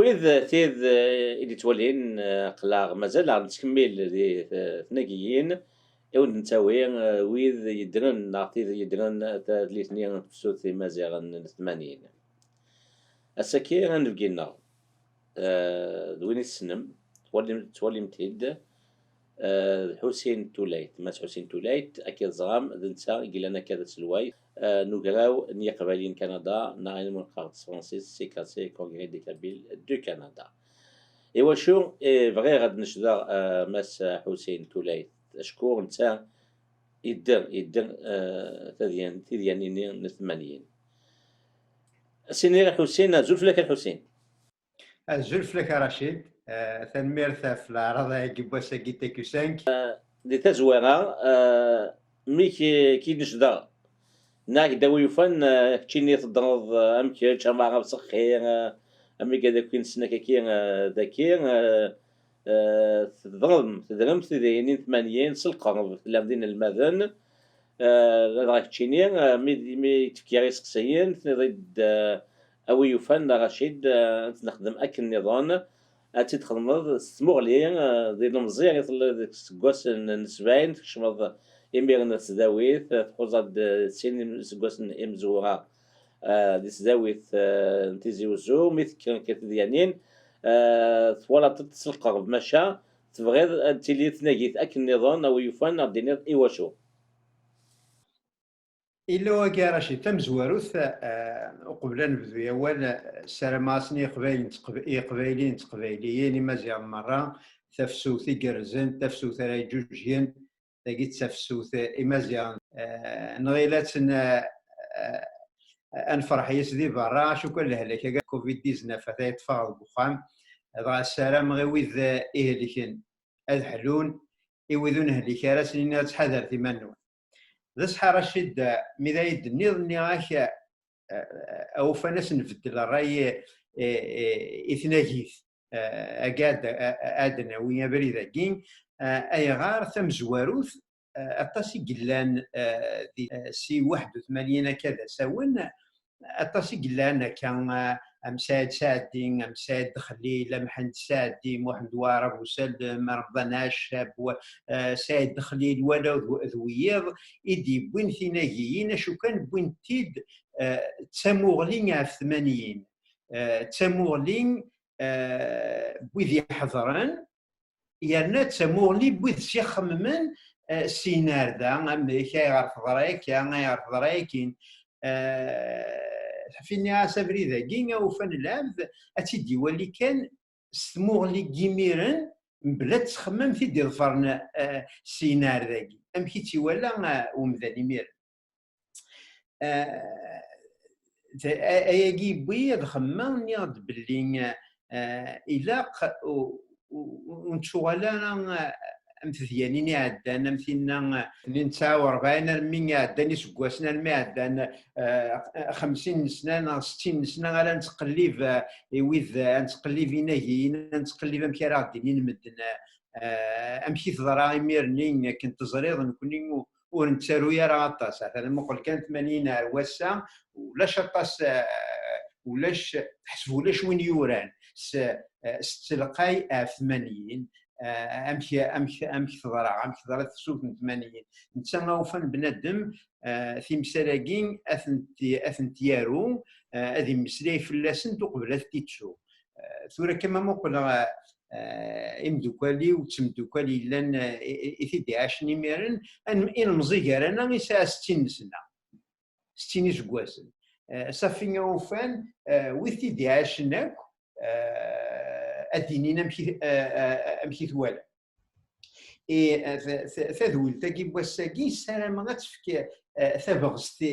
وإذ تيد اللي تولين قلاغ مازال غادي تكمل دي ثناقيين إون نتاوي ويذ يدرن نعطي يدرن تليثني تسوثي مازال ثمانين السكي غنبقينا دوين السنم تولي متيد حسين توليت ماس حسين توليت أكيد زغام دنتا قلنا كذا سلواي نقراو ني قبالين كندا ناين من قارة فرانسيس سي كاسي كونغري دي كابيل دو كندا إوا شو بغي غاد نشدا ماس حسين توليت أشكور نتا يدر تديانيني نثمانين سيني حسين زلف لك الحسين الزلف لك رشيد تنميرث في العرض يجيبوسا جيتا كوسانك دي تزويرة مي كي نشدا ناك داوي فن كيني تضرب امكي جماعة بسخير امي كذا كوين سنة كي ذاكي تضرم تدينين ثمانين سلقة في الأمدين المذن راك تشيني مي تفكيري سقسيين ضد أوي يفن رشيد نخدم أكل نظام تخدم ستمغلي ديال المزيان يطلع ديك السكواس نسباين تكشمض إمير نتداويت تحوزاد سين سكواس إمزورا دي تداويت نتيزي وزو ميث كتديانين ثوالا تتسلقى بمشا تبغي تيلي تناقيت أكل نظام أو يفن دينير إيواشو إلا كاع راشي تم زواروث قبل نبدو يوال سرماسني قبايلين تقبايليين مزيان مرة تفسوثي قرزن تفسوث راي جوجين تاقي تفسوث مزيان نغيلات انفرح يسدي برا شو كل هلاك كوفيد 19 تايطفى بوخام دغا السلام غي ويذ إهلكن أذحلون إوذون هليك راسلين تحذر ثمانون ذا صحا رشيد مذايد النظني غاك أو فناس نفدل الراي إثناجيث أقاد آدنا ويا بريدة كين أي غار ثم زواروث الطاسي قلان سي 81 كذا ساون الطاسي قلان كان أمساد سادين أمساد خليل محمد سادي محمد وارب وسلم رمضان شاب سيد خليل ولا ذويض إدي بوين ثنائيين شو كان بوين تيد تسموغلين في 80 تسموغلين بوذي حضران يرنا تسموغلي بوذ شيخ من سينار دا أمريكا يعرف ضرايك يعرف ضرايكين فيني سافري ذا كينغا وفن العبد أتيدي ولي كان سموغلي كيميرن بلا تخمم في ديال فرن سينار ذاكي أم كيتي ولا ومذاني ميرن أياكي بوي دخمم نيض باللي إلاق ونشوغالا أمثيانيني عدان مثلنا 49 من عداني سكواسنا المي عدان 50 سنة 60 سنة غالا نتقلب ويذ نتقلب ناهيين نتقلب أمكي راه دينين مدنا أمكي تضرا ميرني كنت زريض نكوني ونتسارو يا راه طاس مثلا نقول كان 80 عرواسة ولاش طاس ولاش تحسبوا لاش وين يوران ستلقاي 80 امشي تضرع تسوق من 80 نتا وفن بنادم في مسالاكين اثنتيارو هذه مسلاي فلاسن قبل تيتشو ثورة كما نقول امدوكالي وتمدوكالي لان اثيدي عاشني ميرن ان مزيكارانا يساع 60 سنه 60 سكواسن صافي وفان ويثيدي عاشناك أدينينا أمشي ثوالا ثذول تاكي بواساكي سلام غتفك ثبغست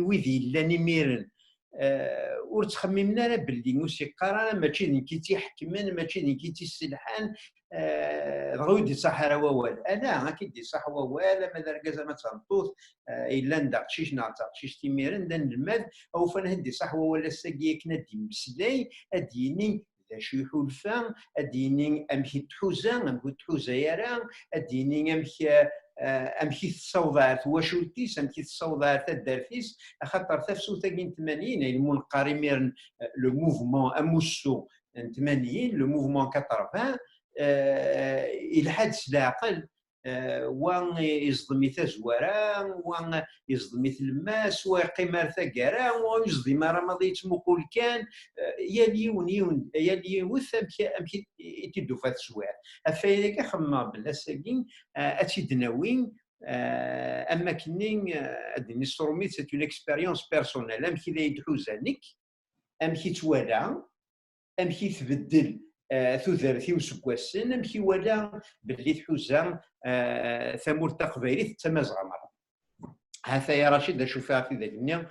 ويذي لاني ميرن ورتخممنا لا باللي موسيقى ماشي نكيتي حكمان ماشي نكيتي السلحان غودي صحرا ووال انا اكيد صح ووال ماذا ركزه ما تنطوط الا ندقشيش نعطيش تيميرن دان الماد او فنهدي صح ووال الساقيه كنا دي مسلاي اديني شي حلفان اديني امشي تحوزا امشي تحوزا يرا اديني امشي تصوضات واشوتيس امشي تصوضات الدرفيس خاطر تفسو تاكين 80 المنقرمين لو موفمون اموسو 80 لو موفمون 80 يلحد العقل وان يصدم تزوارا وان يصدم الماس ويقيم ثقارا ويصدم رمضي تموكل كان يا ليون يا ليوث امكي تدو فات السواع افايدا خما بلا ساكين اتيدناوين اما كنين ادني ستروميت سي اون اكسبيريونس بيرسونيل امكي لا يدحوزانك امكي توالى امكي تبدل ثوثرتي وسكواسن امكي ولا باللي تحوزا ثمور تقبيلي تمازغ مرة هذا يا رشيد اشوفها في ذاك النيا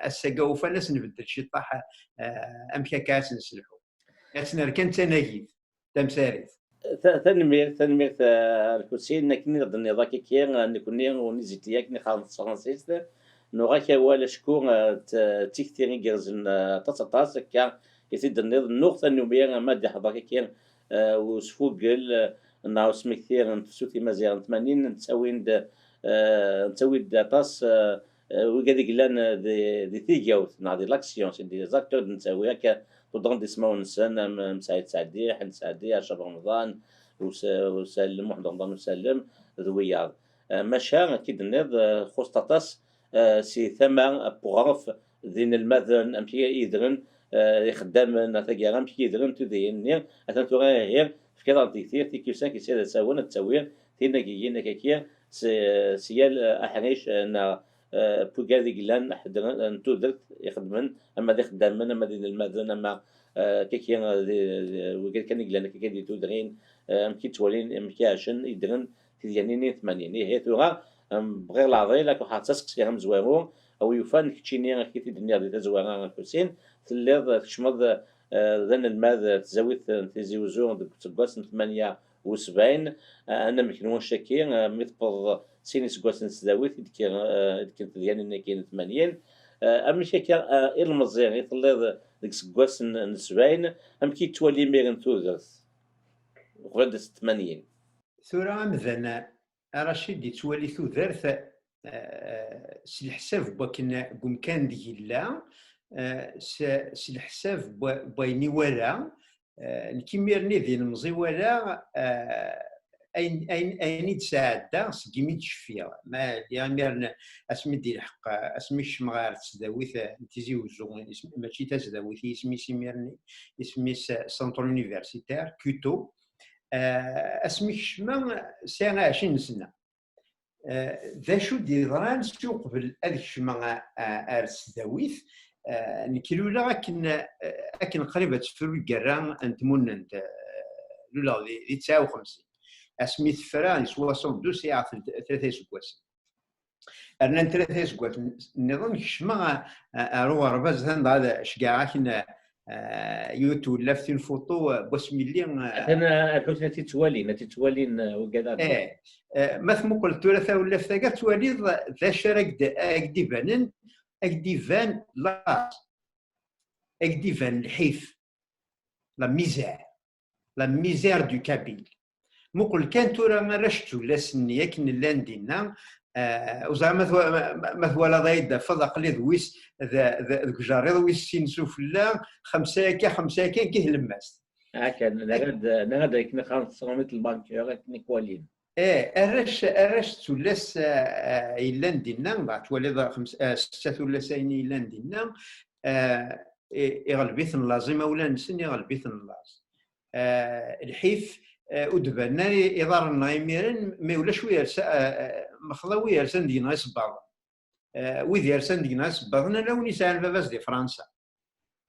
السقاوفه ناس نبدل شي طاح امكي كاس نسلحو اسنا كان تناجيد تمساريت تنمير الكوسين نكني ضني ذاك كي نكوني ونزيت ياك ني خالص فرنسيس نوغاك ولا شكون تيكتيري جرزن تصطاس كا يزيد النقطة النوبية ما دي حضاك كي وسفوقل ناو سمكثير نفسوتي مزيان 80 نتسوي داتاس وقادي قلان دي ثيجاوت نعدي لاكسيون دي زاكتور نتسوي هكا ودون دي سماو نسان مساعد سعدي حل سعدي عشر رمضان وسلم وحد رمضان وسلم ذوياض ماشا كي دنيض خصطاطاس سي ثما بوغاف ذين المذن امشي يدرن يخدم ثقيرا امشي يدرن تذيني اثن تغير في كذا ديثير تي كيسان كي سير ساون التسوير تينا كيين كاكيا سيال احريش نا بوغادي قلان حدرن تودرت يخدمن اما دي خدامن اما دي المذن اما كاكيا وقال كان قلان كاكيا دي تودرين امكي توالين امكي عشان يدرن تذيانيني 80 هي ثورا بغير العضي لك واحد تسقس فيها مزوارو او يفان كتشيني كي تدنيا دي تزوارا الحسين تليض تشمض ذن الماذ تزاويت تزيوزو تقاس 78 انا مكنون شاكي مثبض سيني سقاس تزاويت كي ديالي كاين 80 اما شاكي المزيان يطليض ديك سقاس 70 ام كي توالي ميرن تودرس وغدا 80 ثورة مذنا رشيد يتولي ثوثرث سي الحساب بمكان ديال سي الحساب بيني ولا الكيميرني ذي المزي ولا اين تساعد سكيمي تشفيا ما يامرنا اسمي ديال الحق اسمي الشمغار تسداويث تيزي وزو ماشي تسداويث اسمي سيميرني اسمي سنتر يونيفرسيتير كوتو اسمي الشما ساعه 20 سنه ذا شو ديران سوق قبل هذيك الشما ارس داويث نكيلولا اكن قريبه تفرو كرا انتمون انت لولا دي 59 اسمي فران 62 ساعه 3 سكواس انا 3 سكواس النظام الشما رو رباز هذا شكاع كنا يوتو لفتي الفوتو بسم الله انا الحسنى تتوالي وكذا مثل قلت ثلاثه ولا ثلاثه توالي ذا شرك اكديفان اكديفان لا اكديفان الحيف لا ميزير دو كابيل مقول كان تورا ما رشتو لا سنيه كن لاندينا وزعما مثلا ضايد فضق لي ذويس ذا جاريض ويس سينسو فلا خمسه كان كيه لماس هكا نغدا كنا 500 البنك كنا كوالين اراش تولس ايلان دينا بعد تولي سته ولا ساين ايلان دينا يغلبيث اللازم ولا نسن يغلبيث اللاز الحيف ودبنا يضرنا يميرن ما ولا شويه مخضوي يرسن دينا يصبر ويذ يرسن دينا يصبرنا لو نسال باباس دي فرنسا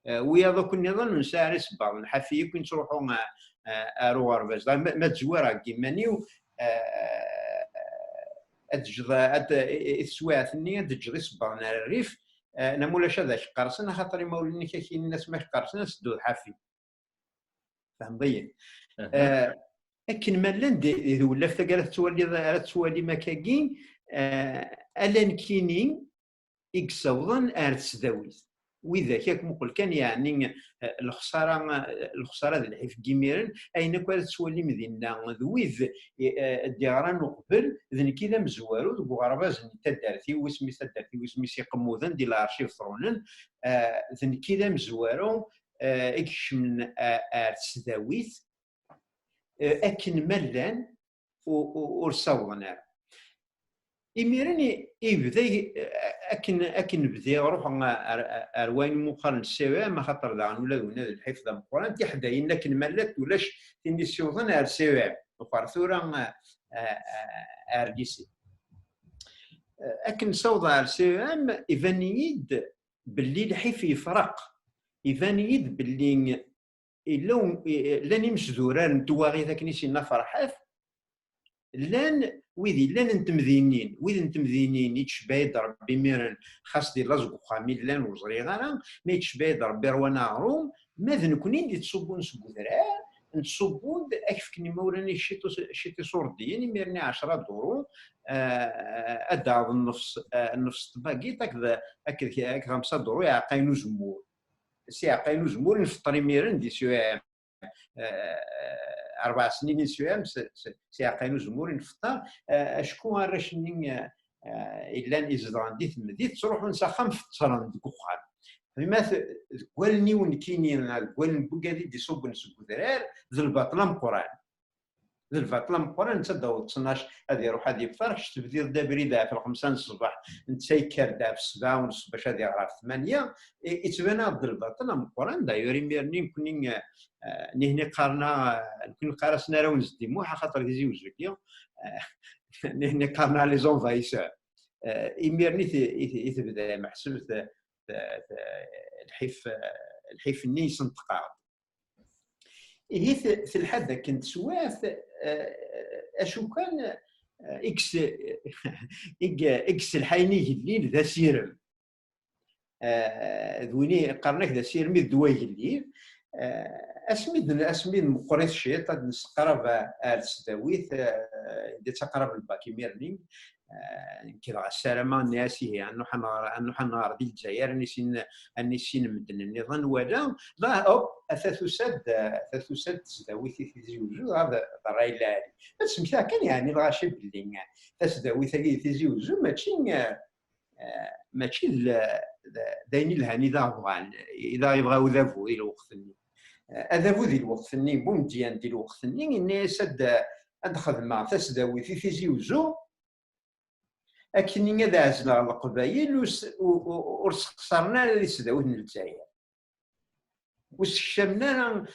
ويا دوك النظام نسال يصبر الحفيه كنت تروحوا ارو غرباز ما تزوار كيمانيو اتجد السواعث النيه تجد يصبرنا الريف انا مولاش هذاك قرصنا خاطر ما وليني كاين الناس ما قرصنا سدو الحافي فهم ضيق لكن مالن ولا في قالت توالي مكاكين الان كينين اكسوضن ارتس داويز واذا كاك مقول كان يعني الخساره ديال الحيف كيميرن اين كانت تولي مدينه ذويذ الديران وقبل ذن كذا مزوارو ذو غرباز تدارتي واسمي سي قموذن ديال الارشيف ثرونن ذن كذا مزوارو اكشمن تسداويت اكن ملان ورصونا إميرني يبدا أكن بدي روح أروين مقارن السوا ما خاطر ذا ولا هنا الحفظ القرآن تحداين لكن مالت ولاش تني سيوضن السوا وفرثورا أرجيسي أكن صوض السوا إيفانيد باللي الحيف يفرق إيفانيد باللي لو لان يمسدوران نتواغي ذاك نيسينا فرحات لان ويدي لان نتمذينين يتشبايد ربي ميرن خاص دي لازق خامي لان وزريغانا ما يتشبايد ربي روانا روم ماذا نكونين دي تصبون سبوذرا نتصبون اكفكني موراني شيتي صوردين ميرني 10 دورو ادعو النفس طباقي هكذا 5 دورو يعقينو زمور سي عقينو زمور نفطري ميرن دي سوام 4 سنين سوام سي عقينو زمور نفطر شكون راشنين الا ازدران دي ثمديت تروحوا نسخم في التصران دكوخان بما قولني ونكيني قول بوكادي دي صوب نسبو درار ذو الباطله مقران ذو الباطله مقران تصدوا 12 هذه يروح هذه بفرش تبدير دابريدا في 5 الصباح نتسيكر دا في 7 ونص باش هذه غرا في 8 يتبان ذو الباطله مقران داير ميرني كوني نهني قارنا كون قارسنا راه ونزدي موحه خاطر يزي وزكيه نهني قارنا لي زونفايسور يميرني يتبدا محسوب الحيف النيس نتقاعد هي في الحد كنت سواث اشو كان اكس الحيني الليل ذا سيرم ذويني قرنك ذا سيرم ذوي الليل اسميد مقريت شيط نسقرب السداويت دي تقرب الباكي ميرنينغ كذا السلامة الناسي أنه حنا دي الجزائر نسين مدن النظام ولا لا أو ثلاث تسداويث في زوجو هذا الرأي العالي بس مثلا كان يعني الغاشي باللي تسداويث في زوجو ماشي دايني الهاني ذا بغان إذا يبغاو ذابو إلى وقت ذابو ذي الوقت بومديان ديال الوقت الناس أدخل مع تسداويث في زوجو أكني هذا عزنا على القبايل وسخسرنا اللي سداوت من الجزائر وسكشمنا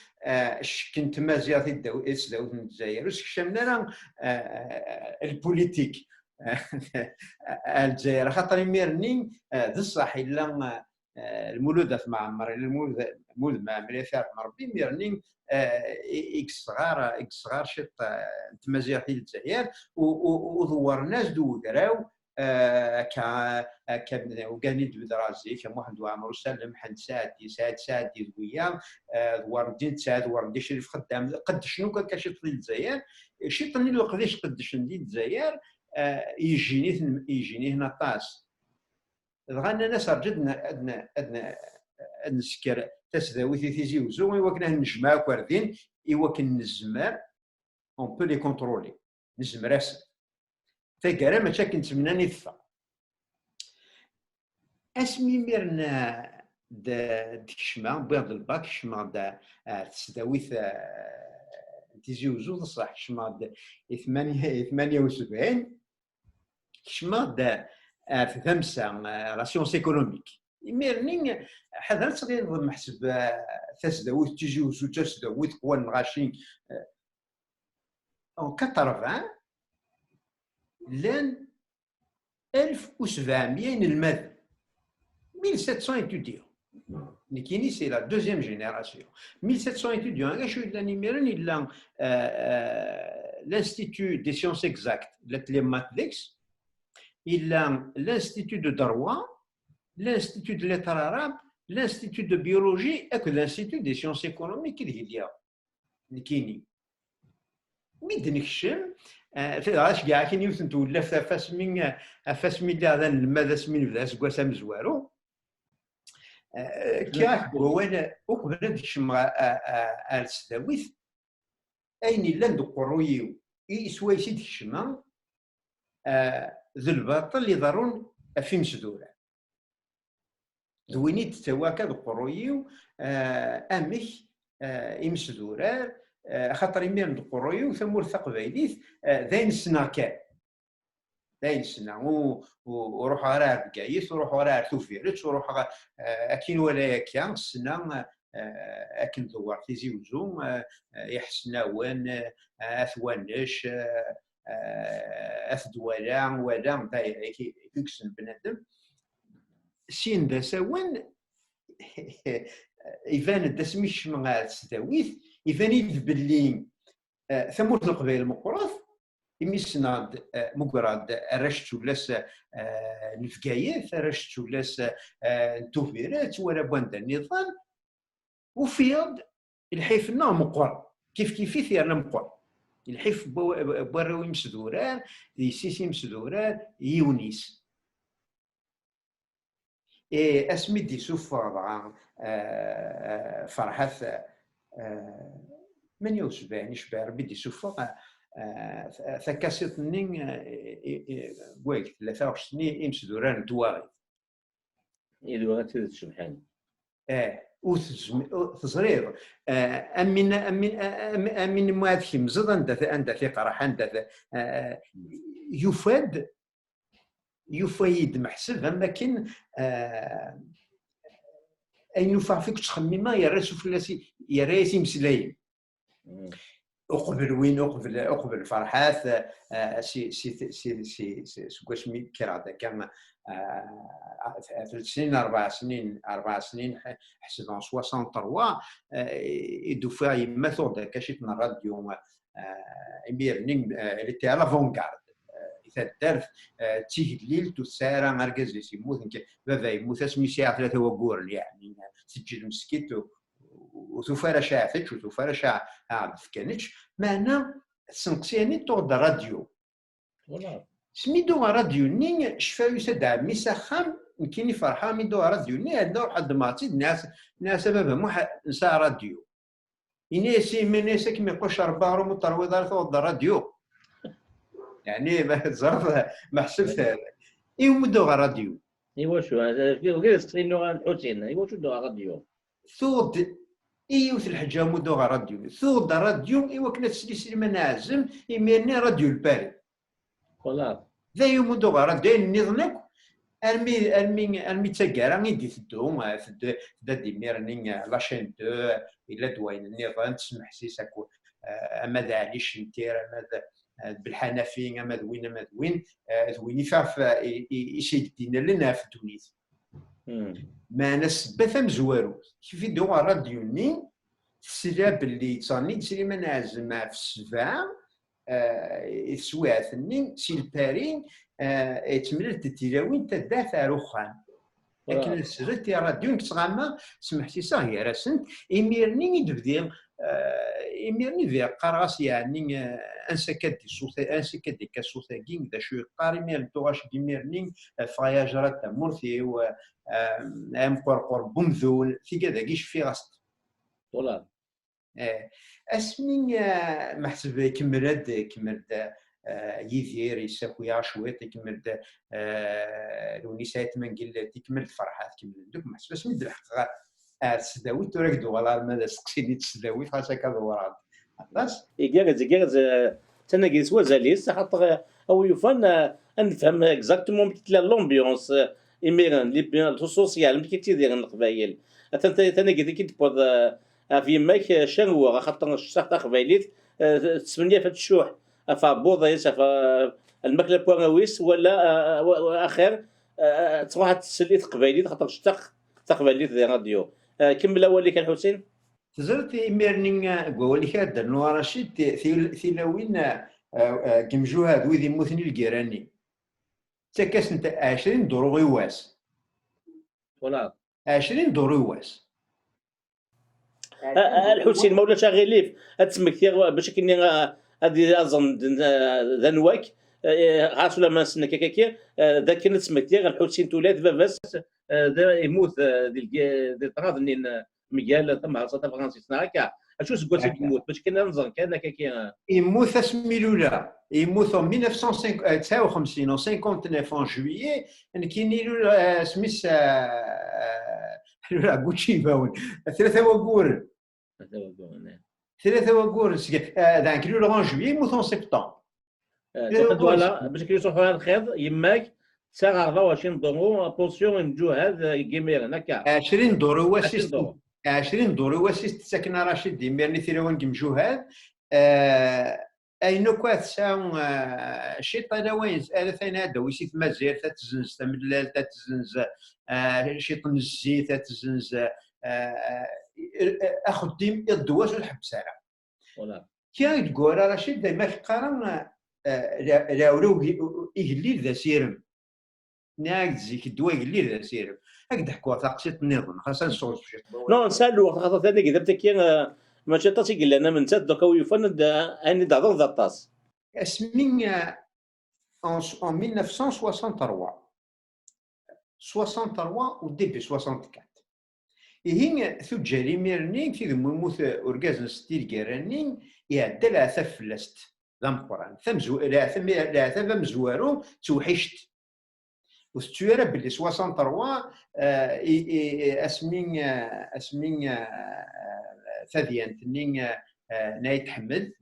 كنت مازيغ سداوت من الجزائر وسكشمنا البوليتيك الجزائر خاطر ميرني ذا الصح الا المولود في معمر المولود معمر يثار مربي ميرني اكس صغار شط تمازيغ في الجزائر وظور ناس دو دراو وكان دراسي كان واحد عمرو سالم حن سادي وياه وردين ساد وردي شريف خدام قد شنو كان كشط الجزائر شي طني لو قداش قد شنو الجزائر يجيني هنا طاس غانا ناس رجدنا نسكر تسداويثي تيزي وزو وكنا نجمع كوردين وكن نزمر اون بو لي كونترولي نزمر اسم تاكارا ماشا كنتمنى نثفى اسمي ميرنا ديك الشما بيض الباك شما دا تسداويث تيزي وزو صح شما 78 شما دا ثمسة راسيونس ايكونوميك ميرني حضرت غير محسب تسداويث تيجي وزو تسداويث قوان غاشين اون 80 لان 1700 الماذا 1700 étudiants نكيني سي لا دوزيام جينيراسيون 1700 étudiants اش ولا نيميرن الا l'Institut des sciences exactes les maths الا l'Institut de droit l'Institut de lettres arabes l'Institut de biologie et l'Institut des sciences économiques اللي هي نكيني ميد نكشم في راش كاع كي نيوتن تولف فاس من هذا الماذا سمين بدا سكواس مزوارو كاع هو انا وقبل ديكشم السداويث اين الا ندقرويو يسوى سي ديكشما ذو الباطل اللي ضرون في مسدوره دويني تتواكا بقرويو امك امسدورار خاطر يمير بقرويو ثمور تقبايليت داين السنه كان داين السنه وروح راه بكايس وروح راه توفيرت وروح اكين ولا كان السنه اكن دوار تيزي وزوم يحسنا وين اثوانش اثدوالا ولا داير كيكسن بنادم سين دا سوان يفان دا سميش من تستاويث يفان يد باللي ثمورت القبائل المقراث يميسناد مقراد رشت ولاس نفقايات رشت ولاس نتوفيرات ولا بواندا النظام وفيض الحيفنا مقر كيف كيفيث يعني مقر الحيف بوراوي مسدوران يسيسي مسدوران يونيس اسمي دي سوفا فرحات من يوسبان يشبع بدي سوفا ثكاسيت نين ويك 23 امسدوران دواغي يدوغا تزيد شبحان وتزرير امين مواد خمزد عند في قرح عند يفيد محسب اما كان اين ينفع فيك تخمم يا راسو فلاسي يا راسي مسلايين اقبل وين اقبل فرحات سي سي سي سي سكواش مي كرادا كان 3 سنين 4 سنين حسب 63 يدفع يمثل كاشيت من الراديو امير نين اللي تاع لافونغارد اذا دارت تيجي الليل تسارع مركز يموت بابا يموت اسمي ساعه 3 وقور يعني تسجل مسكيت وتفارا شافتش وتفارا شاع كانتش معنا سنقسياني تغد راديو سميدو راديو نين شفاو يسدع ميسا خام كيني فرحان ميدو راديو نين عندنا واحد ماتي ناس بابا مو نسا راديو يناسي مناسك ما يقولش 4 روم وطرويضه تغد راديو يعني ما تزرف ما حسبت هذا ايوا مدو راديو ايوا شو هذا كيف تسخينو الحسين ايوا شو دو راديو ثود ايوث الحجه مدو راديو ثود راديو ايوا كنا تسلي منازم يميرني راديو الباري والله ذا يوم مدو راديو نظنك ارمي تاكارا غيدي تدو دي ميرني لاشين دو الا دوين النظام تسمح سيساك اما ذا عليش نتير اما بالحنفي اما دوين دوين يفعف يشدينا لنا في تونس ما نسبة مزوارو كيف يدو راديو ني السلاب اللي تصاني تسري منازم في السبعة السواعث ني سي البارين تمرت التلاوين تدافع روخان لكن السرت يا راديو كتغاما سمحتي صاغي راسنت يميرني يدبدي يميرني في قراص يعني انسكاد دي كاسوثاكين دا شو قاري مير توغاش بيميرني فاياجرات مورثي و ام قرقر بومذول في كذا كيش في غاست والله اسمي محسب كمرد يدير يساوي شويط يكمل الونيسات من قلت يكمل فرحات كمل دوك محسب اسمي الحق تسداوي تركدو ولا ماذا سقسيني تسداوي خاصك هذا وراد خلاص يجاز تناقي سوا زاليس خاطر او يفان نفهم اكزاكتومون تلا لومبيونس ايميران لي سوسيال كي تيدير القبايل تناقي كي تبوض في ماك شنو خاطر الشخص قبايليت تسمنيا في الشوح فبوضه يسا الماكله بواغاويس ولا اخر تروح تسليت قبايليت خاطر شتاق قبايليت ذي راديو كمل اول اللي كان حسين تزرت ميرنين قولي كاد نوار رشيد ثيلاوين كمجو هذو ذي موثني الجيراني تكاس انت 20 دور غيواس ولا 20 دور غيواس الحسين مولا شاغليف تسمكثير باش كني هذه اظن ذنواك غاسو لما سنك كاكي ذاك كنت سمكثير الحسين تولات بس يموت ديال طراد نين ميغال ثم عصا فرنسيس هكا اشو سكوات يموت باش كنا نظن كان كي يموت سميلولا يموت en 1959 en 59 en juillet كاين له سميس لا غوتشي باون 3 وقور دانك له en juillet يموت en septembre فوالا باش كيصوحوا هذا الخيط يماك تساغ 24 دورو بونسيون نجو هذا كيمير هكا 20 دور هو 20 دورو 20 دور هو ساكن رشيد ديميرني ثيروان كمجوهاد اينو كوات ساون شي طلاوين ثاني هذا ويسيت مازير تتزنز تملال تتزنز شي طن الزيت تتزنز اخذ ديم الدواس والحبس على ولا كي تقول رشيد ديما كقارن راولو يقليل ذا سيرم ناك زيك الدواء يقليل ذا سيرم هكذا حكوا تقسيط النظام خاصة نصوص نو نسالو وقت خاطر ثاني كذا بتا ماشي طاس يقول لنا من تاد دوكا ويفند اني دهضر ذا طاس اسمين en 1963 au début 64 هي ثجاري ميرنين في ذموموث أورجازن ستيل جيرانين يعدل عثا فلست ذم قران ثم مزوارو توحشت وستويرا باللي 63 اسمين ثاديان تنين نايت حمد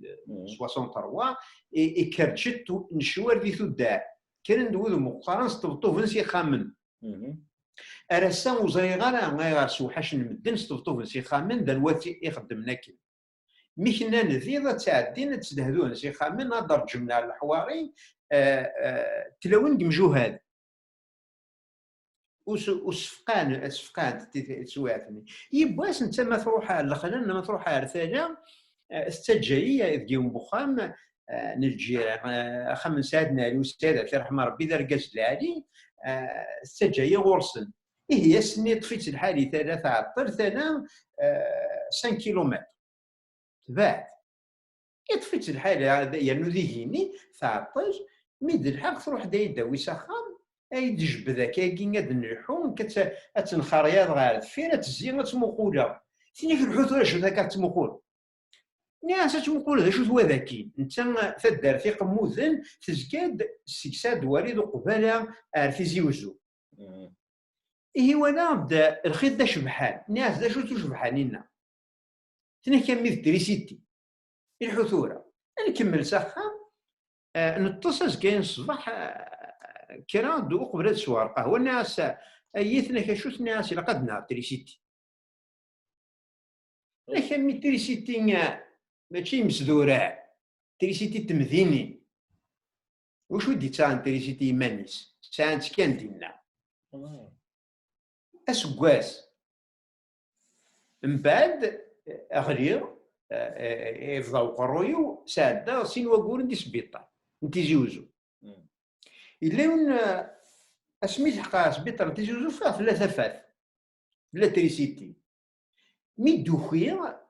63 كرتشت نشوار ذي ثداع كان ندوذ مقارن ستبطو فنسي خامن أرسان وزريغانا غير سوحاش المدن ستبطو فنسي خامن دلواتي يخدم ناكل ميكنا نذيضة تعدين تدهدون سي خامن هضر جمنا الحواري تلاوين جمجوهاد وسفقان تسواتني يبواس انت ما تروح على الخلل ما تروح على رثاجه استجايه يديهم بخام نلجيران خمن سادنا الاستاذ الله يرحمه ربي دار قاس العالي استجايه غرسن هي سني طفيت الحالي 3 عطر ثنا 5 كيلومتر تبعد يطفيت الحالي يعني ذيهيني تعطج ميد الحق تروح دايدا ويسخام اي تجبد كاين غاد نلحون كتنخرياض غير فين تزين تمقوله ثاني في الحوت شو ذاك تمقول ناس تمقول شو هو ذاكي انت تدار في قموذن تزكاد سكساد وريد قباله في زيوزو إيه وانا بدا الخيط دا شبحان ناس دا شو تشبحانينا ثاني كمل تريسيتي الحثوره نكمل سخان نتصل كاين الصباح كرا دو قبل السوار قهوه الناس ايثنا كشوت الناس الى قد نهار تريسيتي لكن تريسيتي ماشي مسدوره تريسيتي تمذيني واش ودي تاع تريسيتي مانيس سانت كان دينا اسكواس من بعد اغرير يفضل قرويو ساده سين وقول ندي سبيطار نتي زيوزو إلا اسميت حقا سبيطار نتي زيوزو فيها 3 فات لا تريسيتي مي دوخيا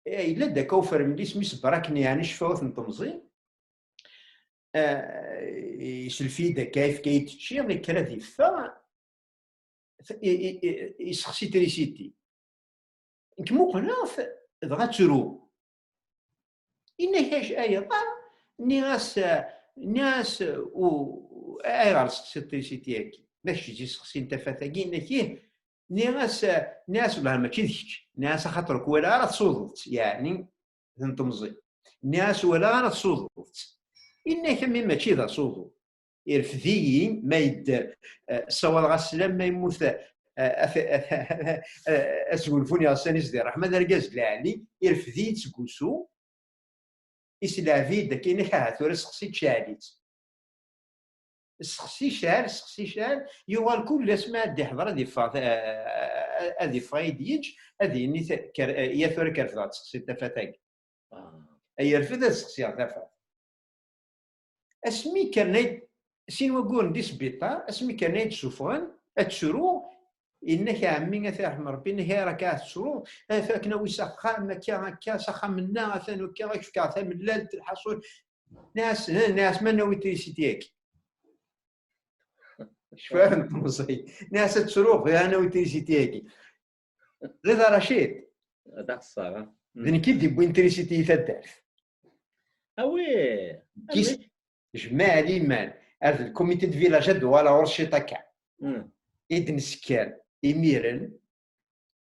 إلا داك اوفر ملي سميس براكني يعني شفاوث نطمزي يسلفي كيف كيتشي غير كرا ديفا يسخسي تريسيتي كمو قناف دغا ترو إنا كاش أيضا ناس و أيغار سخسي تريسيتي هاكي باش تجي سخسي نتا فاتاكي ناكيه ناس ولا ماشي ذيك ناس خاطرك ولا راه تصوضت يعني تنطمزي ناس ولا راه تصوضت إنا كمي ماشي ذا صوضو يرفديين ما يدار الصوال غا السلام ما يموت اسولفوني غساني زدي رحمه دار كاز العالي يرفدي تسكوسو يسلا فيدا كاين حاثور سخسي تشاليت سخسي شال يوال كل اسماء دي حضر هذه فايد يج هذه ني يا ثور كرفات سخسي تفاتاك اي يرفد سخسي تفات اسمي كان سين وقول دي سبيطار اسمي كان سفران اتشرو انك عمي ثاحم ربي انك راك تشرو فاكنا ويسخام كا سخام منا ثاني كا راك كا من لا الحصول ناس ما نوي تريسيتيك شفاهم تمصي ناس تشرو غير انا وتريسيتيك غير رشيد هذاك الصراحه ذن كي ديبوين تريسيتي تدارت وي كيس جماعة الإيمان هذا الكوميتي دو فيلاج دوالا ورشيطة كاع إذن سكان إميرن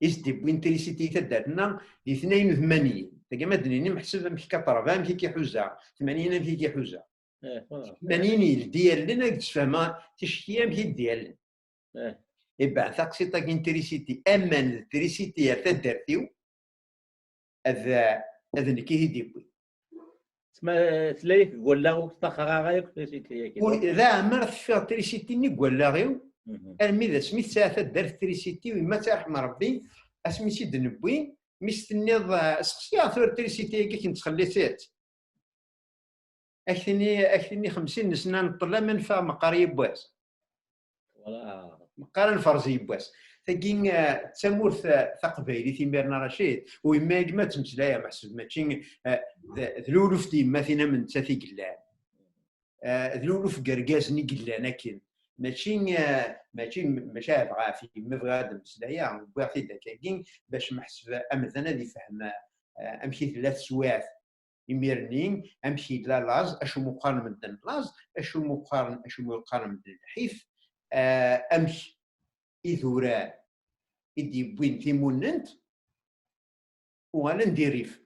ديبوين تريسيتي تدارتنا دي 82 تاكا مدنيني محسب أمكي كطرف أمكي كيحوزة 80 أمكي كيحوزة 80 ديالنا تفهم تشكي أمكي ديالنا إبا ثاقسي تاك انتريسيتي أمان التريسيتي تدارتيو هذا نكي ديبوي تسمى تلايك ولا وتاخر غايك لا ما في تريسيتي ني ولا غيو ارمي ذا سميت ساعه دارت تريسيتي وما ترحم ربي اسمي سيد نبوي مستنيض سقسي ثور تريسيتي كي كنت خليتات اكثني 50 سنه نطلع من فا مقاري بواس ولا مقارن فرزي بواس تاكين تمورث ثقبيلي تيميرنا رشيد ويما ما تمسلايا محسب ماشي ذلولف تيما فينا من تاثي قلان ذلولف قرقازني قلان اكن ماشي مشاهد غافي ما بغا نمسلايا بواحد داكاكين باش محسب امثنا اللي فهم امشي ثلاث سوايع يميرنين امشي لا لاز اشو مقارن من دن لاز اشو مقارن من الحيف امشي إذورا إدي بوين تيموننت وغانا نديريف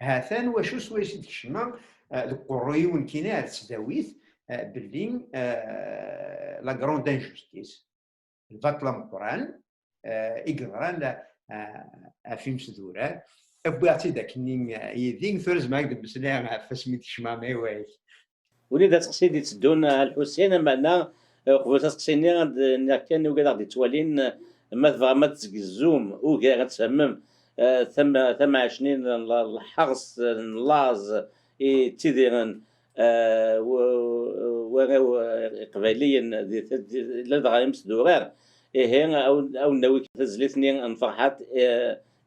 هاثان واشو سويش تكشما القريون كينا تسداويث باللي لا غروند انجستيس الفاتلا مقران إقران في مسدورا أبواتي داك نين يدين ثورز ماك دبسلام فاسمي تكشما مايواي وليد تقصيدي تدون الحسين معنا قبل تسقسيني كان وكذا غادي توالين ما تبغى ما تزقزوم وكاع غتفهمم ثم 20 الحرس اللاز تيديرن قباليا لا دغا يمسدوغار او ناوي تزليتني انفرحات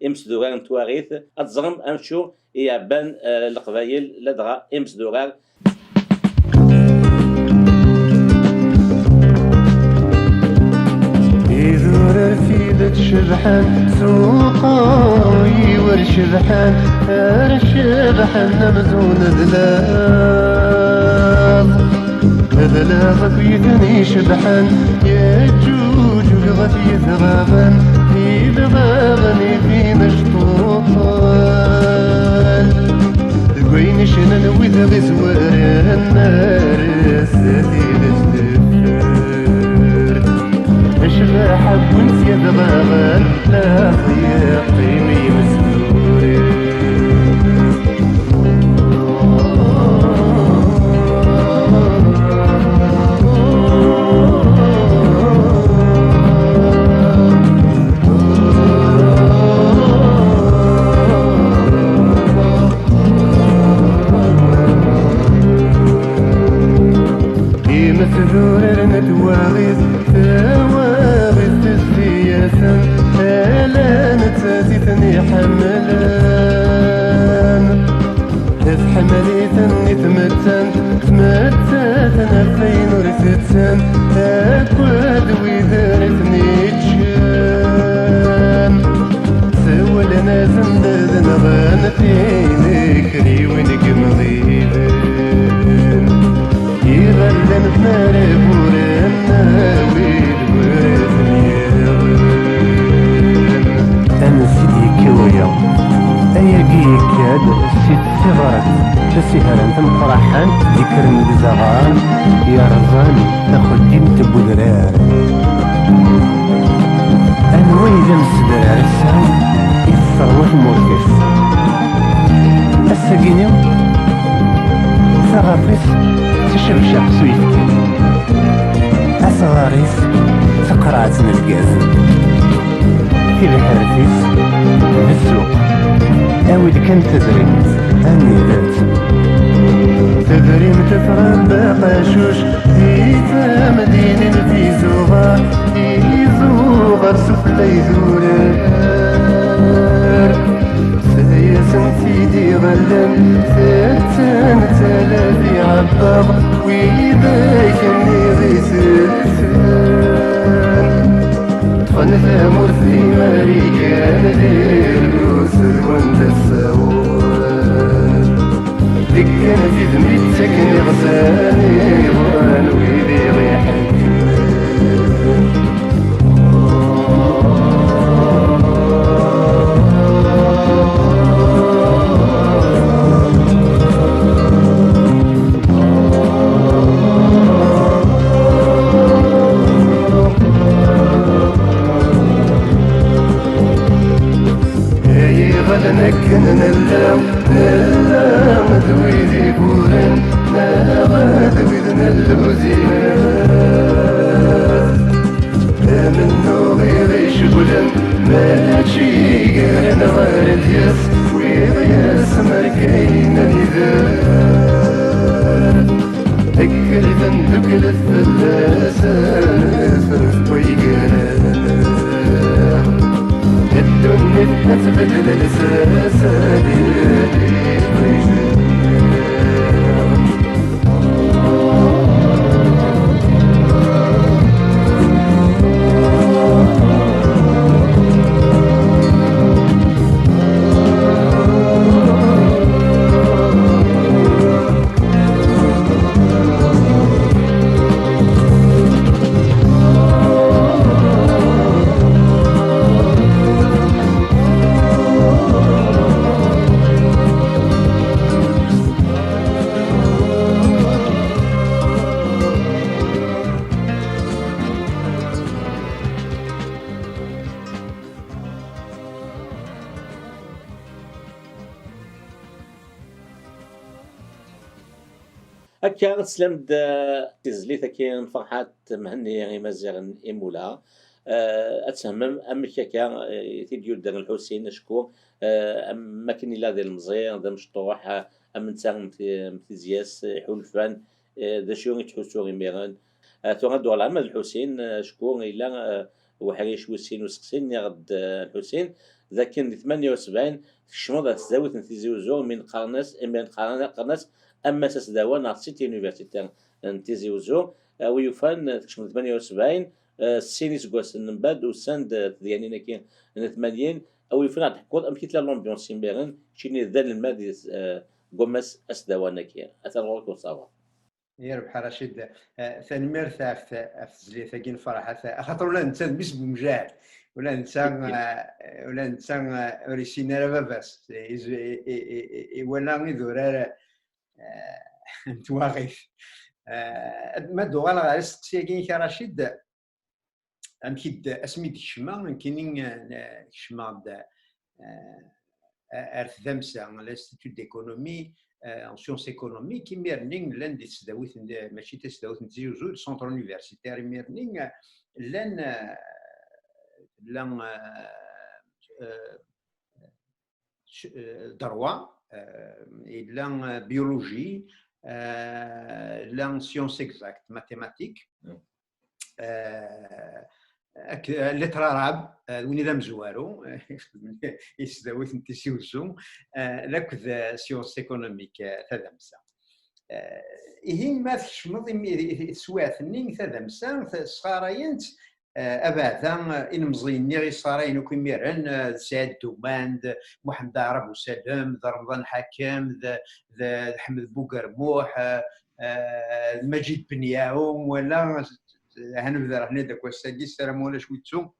يمسدوغار نتواغيث اتزغم امشو يعبان القبايل لا دغا يمسدوغار شبحان سوقي ورشبحان نمزون ذلاغ بيثني شبحان يجوج غفي ذغابان في ذغابني في مشطوطان ذقوين شنن وذا غزوار النار الساتي حب وانت يا ذغابان لا قيمي مسدوري مسدور نتواغيث تاتيتني حملان حمليتني تمتن فين ورثتن اكواد ويدرتني تشان سوى لنا زنداد نغان فينك ريوينك مغيبان يغلن بنار بوران ويد ورثني أنا سيدي كويا أياقي كاد سيد صغرت تسهرن تنفرحان ذكر الزغان يا رزان تاخد ديمت بودرار أنا ويدا مسدرار السعي يتصروح موركس الساقينيو ثغافيس تشرشح سويتك أصغاريس تقرعتنا القازم في الحرثيس بالسوق أود كان تدريم أني ذات تدريم تتربى قاشوش في تمدين في زغار سفلى يدورار سياسن سيدي غلم ثلاثة تلافي عباغ ويباكني غيسلسان طفن ثامر في مريكان ديروس وانت السواد ذيك كان في ذميتك غزاني وان ويدي ريحك غدنكن نلا دويدي بورن نغاد بذن اللوزينات منو غير شغلن ماشي قرن غارد يس ويض يس مركين نذات تكلفن تكلف اللسان ويقرن الدنيا تبدل هكا تسلمت تزليت كاين فرحات مهنية غي مزيغ إيمولا أتسمم أمك هكا تيديو دار الحسين أشكو أما كاين لا ديال المزير دا مشطوح أم نتا متيزياس حلفان دا شو يتحسو غي ميغان تو غندو على عماد الحسين شكون إلا وحريش وسين وسقسين غد الحسين ذا كان 78 الشموض تزاوت نتيزي وزور من قرناس من قرناس اما ساس داوا ناغ سيتي يونيفرسيتي نتيزي وزور ويفان تكشم 78 السيني سكواس من بعد وساند ديالنا كاين 80 او يفان تحكور ام كيتلا لومبيونس سيمبيرن شيني ذا المادي قماس اسداوانا كاين اثر وصافا يربح رشيد ثاني مرثا في زليثا كاين فرحه خاطر ولا انت بس بمجال ولا انسان ريسينا راه باباس ولا غير نتواغف ما دوغال على السقسيه كاين كرشيد امكيد اسميت الشما كاينين الشما ارث ذمسا لانستيتوت ديكونومي en sciences économiques ميرنين لان دي تسداويت ماشي تسداويت نتيجو سونتر يونيفرسيتير ميرنين لان دروا لان بيولوجي لان سيونس اكزاكت ماتيماتيك لتراراب وين ذا مزوارو يسداويت نتيسيوزو لاكذا سيونس ايكونوميك تذمسا إهين ما تشمض سواتني تذمسا صغارينت أبعثا إن مزيني غي صارين وكميرن سعد دوماند محمد عرب وسلام ذا رمضان حكام ذا حمد بوقرموح مجيد بنياوم ولا هنبدا هنا داك السادس السلام ولا شويتو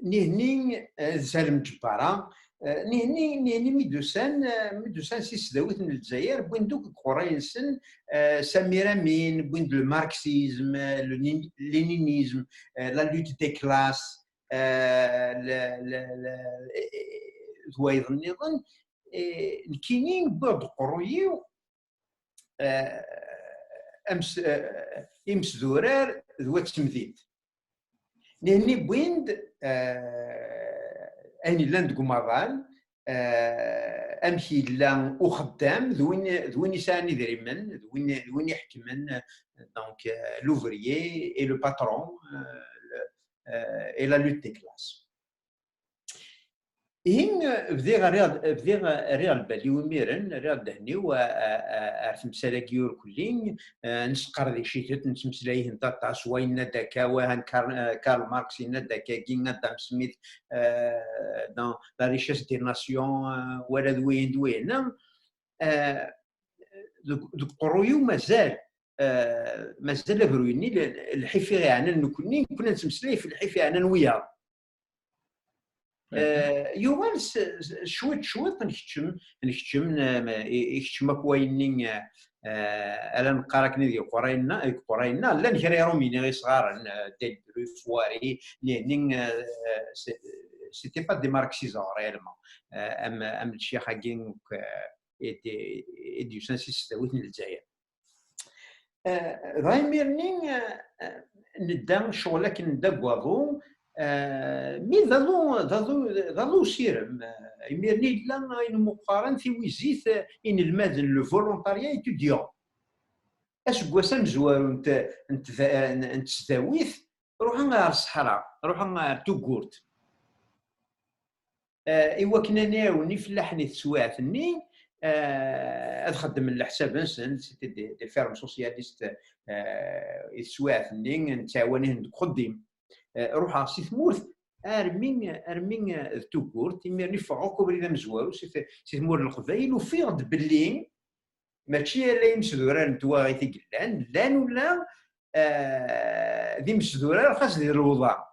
نهني سالم جبارة نهني ميدوسان سيس داويت من الجزائر بوين دوك قرينسن سمير امين بوين دو الماركسيزم لينينيزم لا لوت دي كلاس وايضا النظام كاينين بعض قرويو امس امس دورار ذوات تمديد نهني بويند اني لاند كومافال امشي لا وخدام ذوين يساني دريمن ذوين يحكمن دونك لوفريي اي لو باترون اي لا لوت دي كلاس إن بديغ ريال بالي وميرن ريال دهني وارتمسالا كيور كلين نسقر ذي شيتت نتمسلايه نتا تاس وين داكا وهان كارل ماركس داكا كين ادم سميث دون لا ريشيس دي ناسيون ولا دوين دوك قرويو مازال برويني الحيفي غانا نكوني كنا نتمسلاي في الحيفي غانا وياه يوغال شويت نكتشم كوينين الا نقراك ندي قراينا لا نكري روميني غير صغار ديال فواري لان سيتي با دي ماركسيزون ريالمون ام الشيخ هاكين ايديو سانسي ستاويت للجزائر رايميرنين ندا شغلك ندا كواضو مي ظلوا سيرم يميرني لا مقارن في ويزيت ان المادن لو فولونتاريا ايتوديون اسكواسا مزوار انت تستاويث روح على الصحراء روح على توغورت ايوا كنا ناوني في اللحن تسواعثني خدم على حساب انسان سيتي دي فيرم سوسياليست تسواعثني نتعاونين قديم روح سي ثمورث ارمين توغورت يميرني فعوكو بريدا مزوارو سي ثمور القبايل وفي غد بلين ماشي لا يمسدوران تواغي تيقلان لان ولا ذي مسدوران خاص ديال الوضع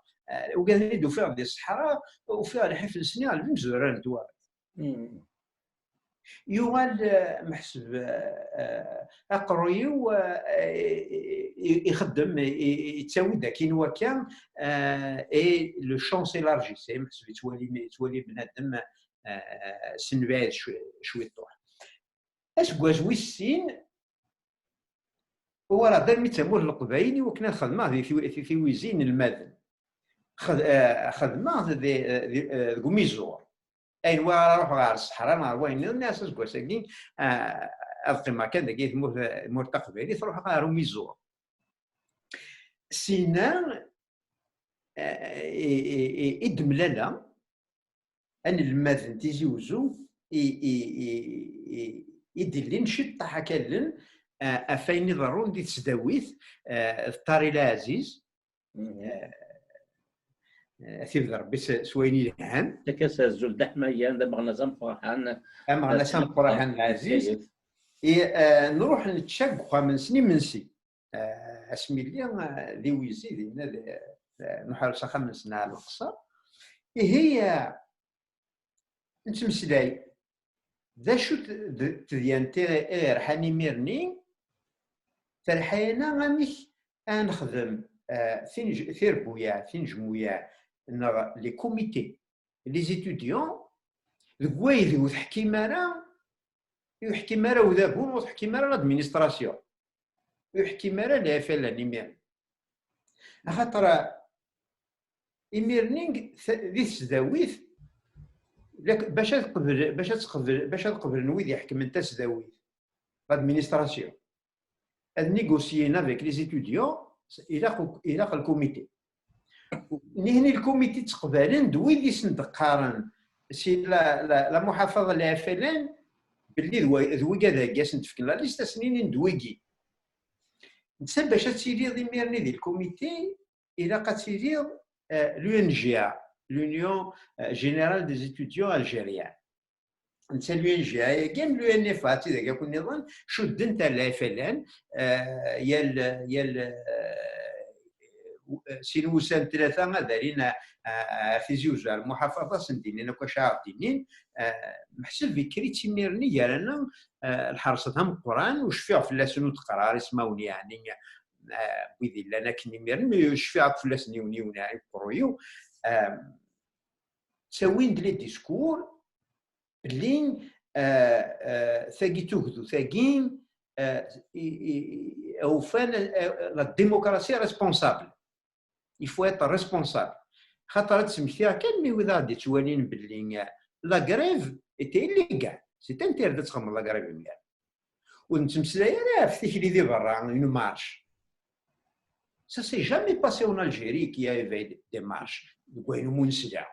وقال لي دو فيها ديال الصحراء وفيها الحفل سنين على المسدوران تواغي يوغال محسب اقرويو يخدم يتساوي داكين وكان اي لو شون سيلارجيسي محسب يتولي بنادم سن بعيد شويه طوح اش كواز ويسين هو راه دار ميتامور القبايلي وكنا خدمه في ويزين المادن خدمه ذي كوميزور ايوا روح على الصحراء نهار وين الناس كواساكين القمه كان داكي مرتقب عليه تروح على روميزور سينا ادملالا ان الماذن تيجي وزو يدير لي نشط حكالن افايني ضروري دي تسداويث الطاري العزيز ثيف ربي سويني لهان تكاس الزول دحما يان دابا غنزام فرحان غنزام فرحان العزيز نروح نتشاق من سنين منسي اسمي لي ذي ويزي دينا نحاول 5 سنين على القصر هي نتمسلاي ذا شو تديان غير حاني ميرني ترحينا غاميش نخدم ثير بويا ثين جمويا لي كوميتي لي زيتوديون الكوايد وتحكي مارا يحكي مارا وذابون وتحكي مارا لادمينستراسيون يحكي مارا لا فعلا نيمير خاطر إميرنينغ ذي تسداويث باش تقبل نويد يحكم انت تسداويث لادمينستراسيون هاد نيغوسيينا افيك لي زيتوديون الى الكوميتي نهني الكوميتي تقبلن دويدي سندقارن سي لا محافظه لا فلان باللي ذويكا داكاس نتفكر لا ليست سنين ندويكي نتسب باش تسيري ضميرني ديال الكوميتي الى قتيري لو ان جي ا l'Union Générale des Étudiants Algériens. نتا لو ان جي اي كان لو ان اف هاتي ذاك يكون نظام شد انت لا فلان يال سينوسان 3 دارين في زوج المحافظه سندين انا كاش عارفين محسب بكري تيميرني قالنا الحرصتهم القران وشفيع فلاسن وتقرار اسماوني يعني بيدي لنا كنيميرن يشفيع فلاسني ونيونا يقرويو تساوين لي ديسكور اللي ثاقي تهدو ثاقين او فان لا ديموكراسي ريسبونسابل يفو ايت ريسبونسابل خاطر تسميتيها كان مي وذا غادي توالين باللي لا غريف ايتي ليغال سي انتيردي تخمم لا غريف مزيان ونتمسلاي انا في تيكلي دي برا اون مارش ça s'est jamais passé en Algérie qui a eu des marches de Guaïnou Mounsida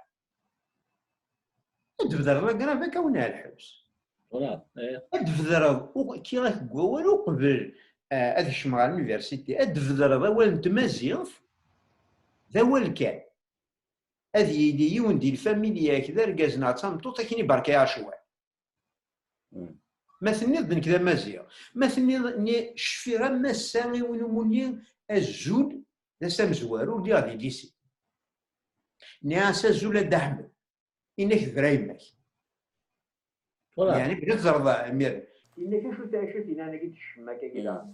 تبدا لا كرافا كونها الحبس ولا ادفدر كي راك والو قبل هذا الشمال اليونيفرسيتي ادفدر اول تمازيغ ذا هو الكان هذه يدي يوندي الفاميليا كذا ركازنا تامطوط كيني بركي شويه مثلا ضن كذا مازيغ مثلا ني شفيرا ماسا وين موني الزول نسام زوارو اللي غادي ليسي ناسا زول دحمل انك درايمك ولا يعني بغيت زرضا امير انك شو تعيش فينا انا قلت الشماكه كذا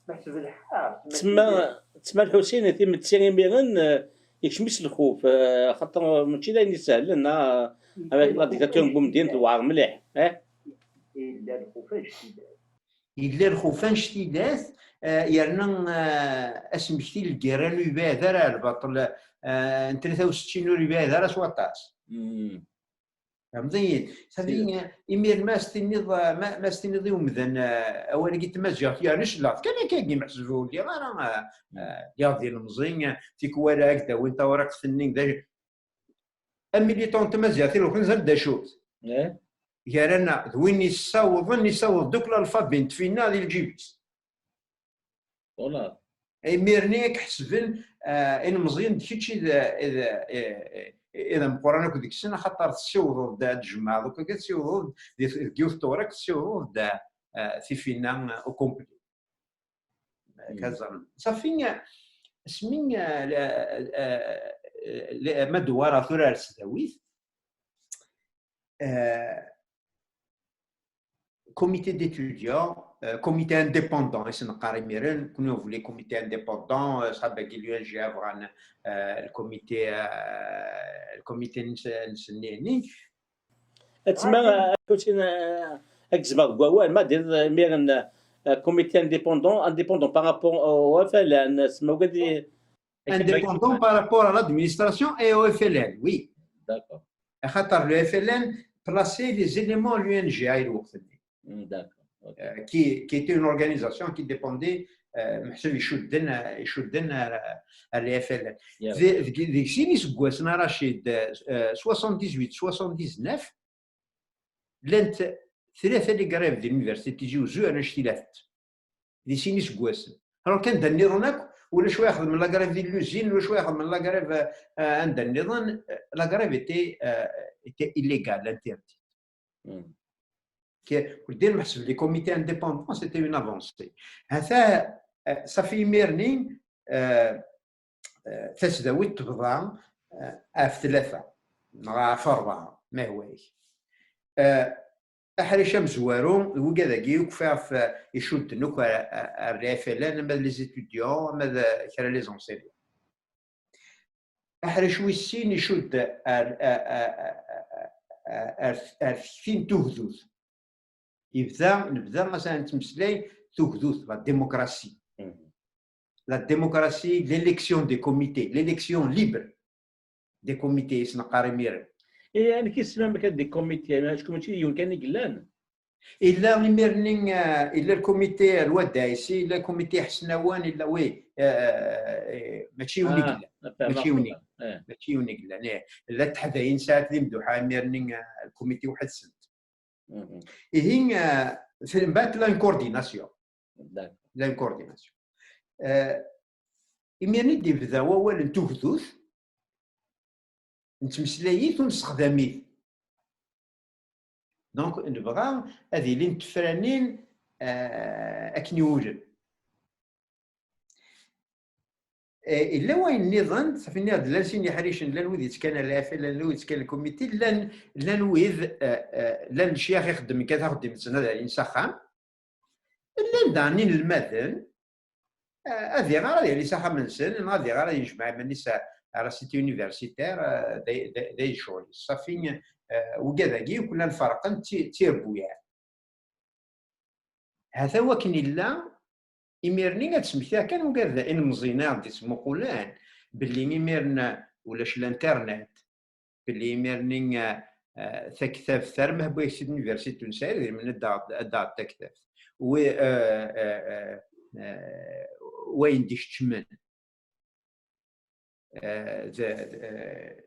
بحسب الحار تسمى الحسين تيمتسي ميغن يكشمس الخوف خاطر ماشي داير سهل لنا لا ديكتاتور بومدين توعر مليح إلا الخوفان شتيدات يرنا اسمكتي الكيران يبادر البطل 63 يبادر سواطاس فهمتي صافي امير ما استنيض يومذن اول قلت مازيغ يعني شلاط كان كاين محسبوا لي راه يا ديال المزين تيكوالا هكذا وانت وراك ثنين الميليتون تمازيغ لو كنزل دا شوت يرانا وين يصوض دوك الالفابي نتفينا ديال الجيبيس والله ميرنيك حسبن ان مزيان كيتشي اذا مقرانا كديك السنه خاطر تسيوض دا الجماعه دوكا كتسيوض ديال الطورك تسيوض دا في فينا او كومبلي كذا صافي سمين ما دوار ثورة السداويت comité d'étudiants, comité indépendant, et c'est un carré miren, nous voulons comité indépendant, ça va qu'il y ait le comité نسنيني. تسمى كنتين اكزما كواوال ما دير ميرن كوميتي انديبوندون بارابور او FLN تسمى وكادي Indépendant par rapport à l'administration et au FLN, oui. D'accord. خاطر le FLN plaçait les éléments à l'UNG à الوقت. D'accord. Okay. qui était une organisation qui dépendait محسوب يشدن على FLN. ذيك سيني سكواسنا رشيد 78 79 لانت ثلاثه اللي قريب ديال اليونيفرسيتي يجيو زوج انا شتيلات دي سيني سكواسن راه كان دا النظام ولا شويه ياخذ من لاكاريف ديال لوزين ولا شويه ياخذ من لاكاريف عند النظام لاكاريف ايتي illégal interdit. ودير محسب لي كوميتي انديبوندون سيتي اون افونسي هذا صافي ميرنين تسداويت تبدا في ثلاثه مع في اربعه ما هواش احري شمس وارو وكذاكي وكفاف يشد نوك الريفلان ما لي زيتوديون ما كرا لي زونسيليون احري شوي السين يشد فين تهذوث نبدا مثلا نتمسلاي تهذوث لا ديموكراسي l'élection des comités l'élection libre des comités سنقاري ميرن يعني كيسمى ما كان دي كوميتي شكون ماشي يمكن يقلان الا ميرنين الا الكوميتي الودايسي الا كوميتي حسناوان الا وي ماشي ونقلان ماشي ونقلان لا تحداين ساعات اللي مدوحه ميرنين الكوميتي واحد سنت هي في بعد لا كورديناسيون لا كورديناسيون ميرني دي بدا اول نتوثوث نتمسلايت ونستخدميت دونك نبغى هذه اللي نتفرانين اكن يوجد الا وين نظن صافي ناض لا سيني حريشن لا نويد يتكان الافل لا نويد يتكان الكوميتي لا نويد لا الشيخ يخدم كذا خدم سنه الانسخام لا دانين المثل هذه غير اللي صحه من سن هذه غير يجمع من النساء على سيتي يونيفرسيتير داي شغل صافي وكذاكي وكلنا نفرقن تيربو يعني هذا هو كاين الا يميرني غتسميتها كان وكذا ان مزينه غادي تسمو قولان باللي يميرنا ولاش الانترنت باللي يميرني تكتاف ثار ما بغيتش سيتي يونيفرسيتي تونسيه من الدار تكتاف و وين ديش تشمن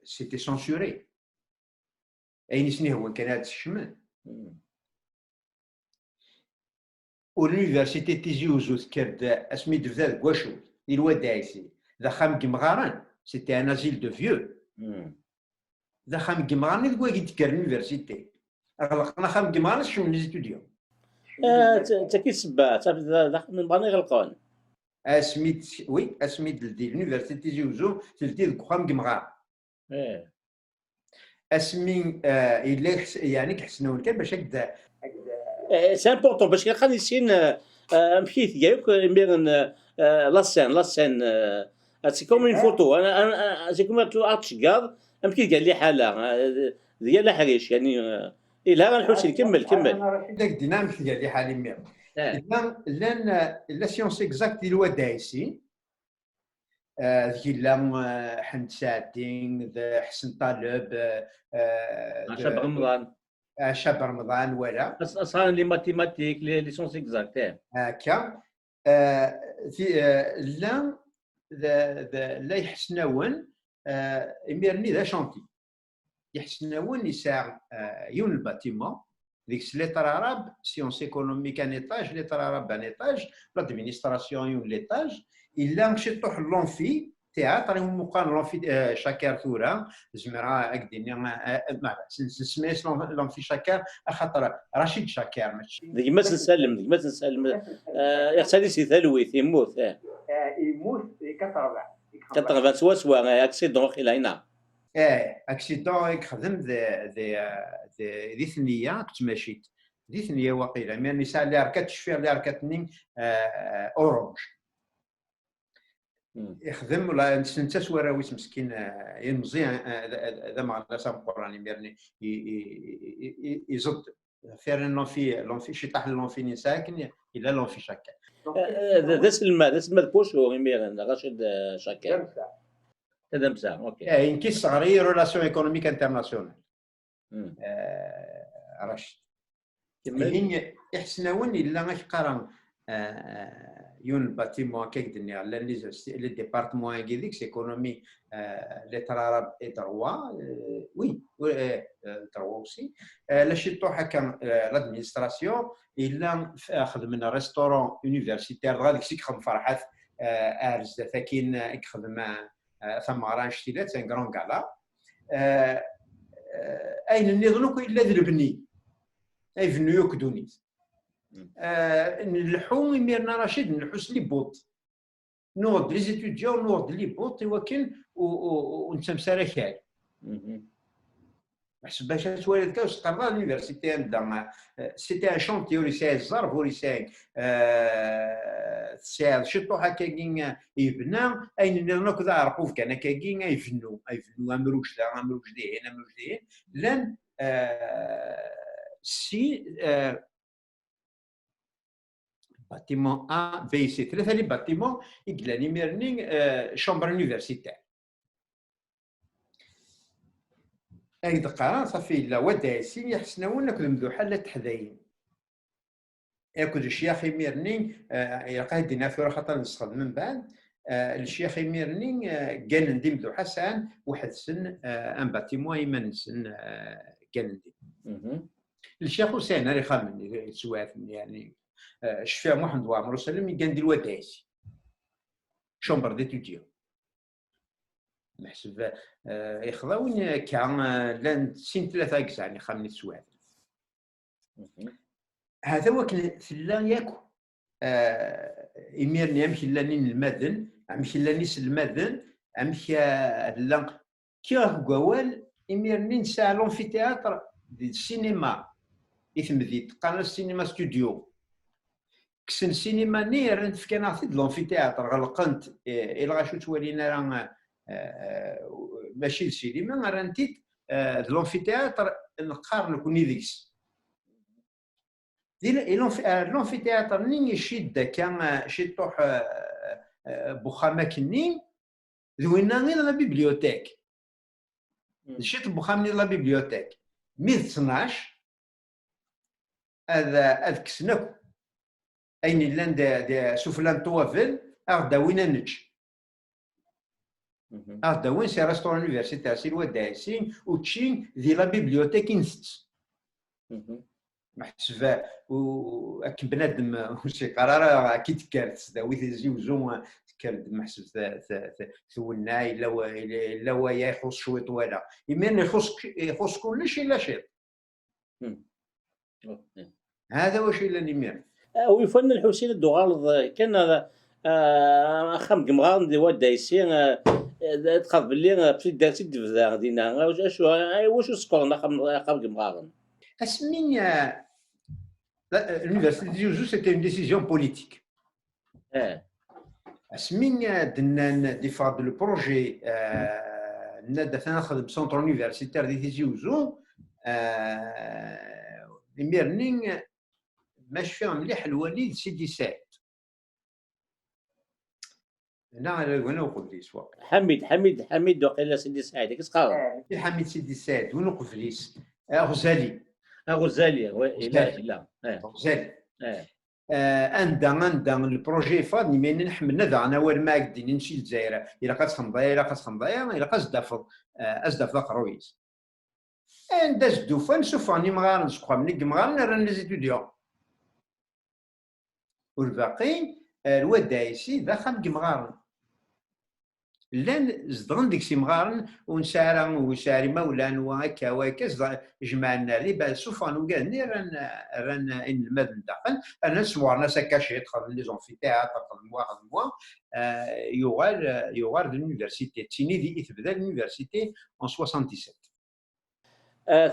c'était censuré اين سني هو كان هاد الشمن مم. والونيفرسيتي تيجي وزوز كرد اسمي دفذا كواشو الوا دايسي ذا خام كيمغاران سيتي ان ازيل دو فيو مم. ذا خام كيمغاران كوا كيتكر الونيفرسيتي غلقنا خام كيمغاران شنو لي ستوديو تا كي تسبع داخل من بغاني يغلقون. اسميت وي اسميت دي الونيفرسيتي تيجي وزو تلتي خام كيمغاران ايه اسمي الا يعني كحسنون كان باش هكذا سي امبورطون باش كنلقى نسين مشيت ديالك ميرن لاسين سي كوم اون فوتو انا سي كوم تو اتشكار مشيت قال لي حاله ديال الحريش يعني الا غنحوس كمل داك ديناميك ديال حالي مير لان لا سيونس اكزاكت الوا دايسي ذي لا حمد سعدين حسن طالب شاب رمضان شاب رمضان ولا اصلا لي ماتيماتيك لي سونس اكزاكت هكا لا لا يحسناون يميرني ذا شونتي يحسناون يساع يون الباتيمون ديك ليتر عرب سيونس ايكونوميك ان ايطاج ليتر عرب ان ايطاج لادمينستراسيون يون ليطاج الا مشي طوح لونفي تياتر مقارن لونفي شاكر ثورا زمرا اكديني ما سميت لونفي شاكر خاطر رشيد شاكر ماشي ديك ما تنسلم ديك ما تنسلم يغسل سي ثلويث يموت يموت 80 سوا اكسيدون خلينا اكسيدون يخدم ذي ثنيه كنت ماشيت ذي ثنيه واقيلا مي النساء اللي ركات الشفير اللي ركاتني اورانج يخدم ولا نتا سواراويس مسكين مزيان هذا ما غاداش القراني ميرني يزد فعلا لونفي شي طاح لونفي ساكن الا لونفي شاكر ذا سلمى بوشو ميرن رشيد شاكر هذا مسا اوكي يمكن صغري ريلاسيون ايكونوميك انترناسيونال رشد هي احسناون الا غاش قرا يون باتيمون كيدني على لي ديبارتمون هكذيك سيكونومي لي ترارب اي دروا وي دروا اوسي لا شي طوح هكا لادمينستراسيون الا خدمنا ريستورون يونيفرسيتير غاديك سي خدم فرحات ارز ثاكين يخدم ثم رانج تيلات سان كرون كالا اين النظنوك الا ذلبني اي فنيو كدونيت نلحو يميرنا رشيد نلحوس لي بوط نوض لي زيتوديون نوض لي بوط ولكن ونتمسارا كاع حسب باش توالد كاع وسقرنا لونيفرسيتي عندها سيتي ان شونتي وريساي الزرف وريساي ساعد شطو هكاكين يبنى اين نرنا كذا عرقوف كان هكاكين يفنو امروش دا امروش دي هنا امروش دي لان سي باتيمون A B C ثلاثه لي باتيمون يقلاني ميرني شومبر يونيفرسيتير ايد قران صافي لا ودايسين يحسناونا كل مذوحه لا تحذاين ياكل الشيخ يميرني يلقى دينا في خاطر نسخد من بعد الشيخ يميرني كان ندي مذوحه سان واحد سن ان باتيمون يمن سن كان ندي الشيخ حسين اللي خامني سواف يعني شفيع محمد وعمر وسلم كان دير ودايسي شومبر ديتوديون نحسب يخضاون كان لان سين ثلاثه اكس يعني خامني سواف هذا وكل ثلا ياكو يميرني يمشي لاني المذن يمشي لاني المذن يمشي لا كياه قوال يميرني نساع لونفيتياتر دي السينما يثمذيت قناه السينما ستوديو كسن السينما نير نتفكنا في لونفيتياتر غلقنت الى غاشو تولينا راه ماشي السينما راه نتيت لونفيتياتر نقارن كوني ديكس لونفيتياتر نين يشد كان شي طوح بوخامه كني ذوينا غير لا بيبليوتيك شيت بوخامني لا بيبليوتيك 112 هذا كسنكو اين لان سفلان طوافل اغدا وين نج هذا وين سي ريستورون يونيفرسيتير سي الوداعسين وتشين دي لا بيبليوتيك انست محسبه وكي بنادم شي قرار كي تكارت داوي تزيوزو تكارت محسب ثولنا الا ويا يخص شويه ولا يمين يخص كلشي الا شيء هذا واش الا نمير ويفن الحسين الدغالض كان هذا خم قمغان دي ودايسين تخاف باللي في دارتي دفدا دينا واش سكورنا خم قمغان اسمين l'université de Zhuzhou, c'était une décision politique. اسمين دنا دفاع البروجي ندفع ناخذ بسنتر يونيفرسيتير دي تيزيوزو ميرنين ماش فيها مليح الوليد سيدي سعد هنا وقفليس حميد وقيلا سيدي سعيد كيس قال حميد سيدي سعد وين وقفليس غزالي لا غزالي عندنا البروجي فاد نمين نحملنا دعنا وين ما قدين نمشي للجزائر الا قد الا ازدف قرويس عند زدوفان سوفاني مغارن سكوا مني مغارن ران لي زيتوديون والباقي الودايسي داخل مغارن لان زدغن ديك سي مغارن ونسارا وساري مولان وهكا وهكا جمعنا لي با سوفان وكاني ران ان المدن داخل انا نسمعنا سكاشيت خدم لي زونفيتياتر خدم موا يوغال لونيفرسيتي تيني دي تبدا لونيفرسيتي ان 77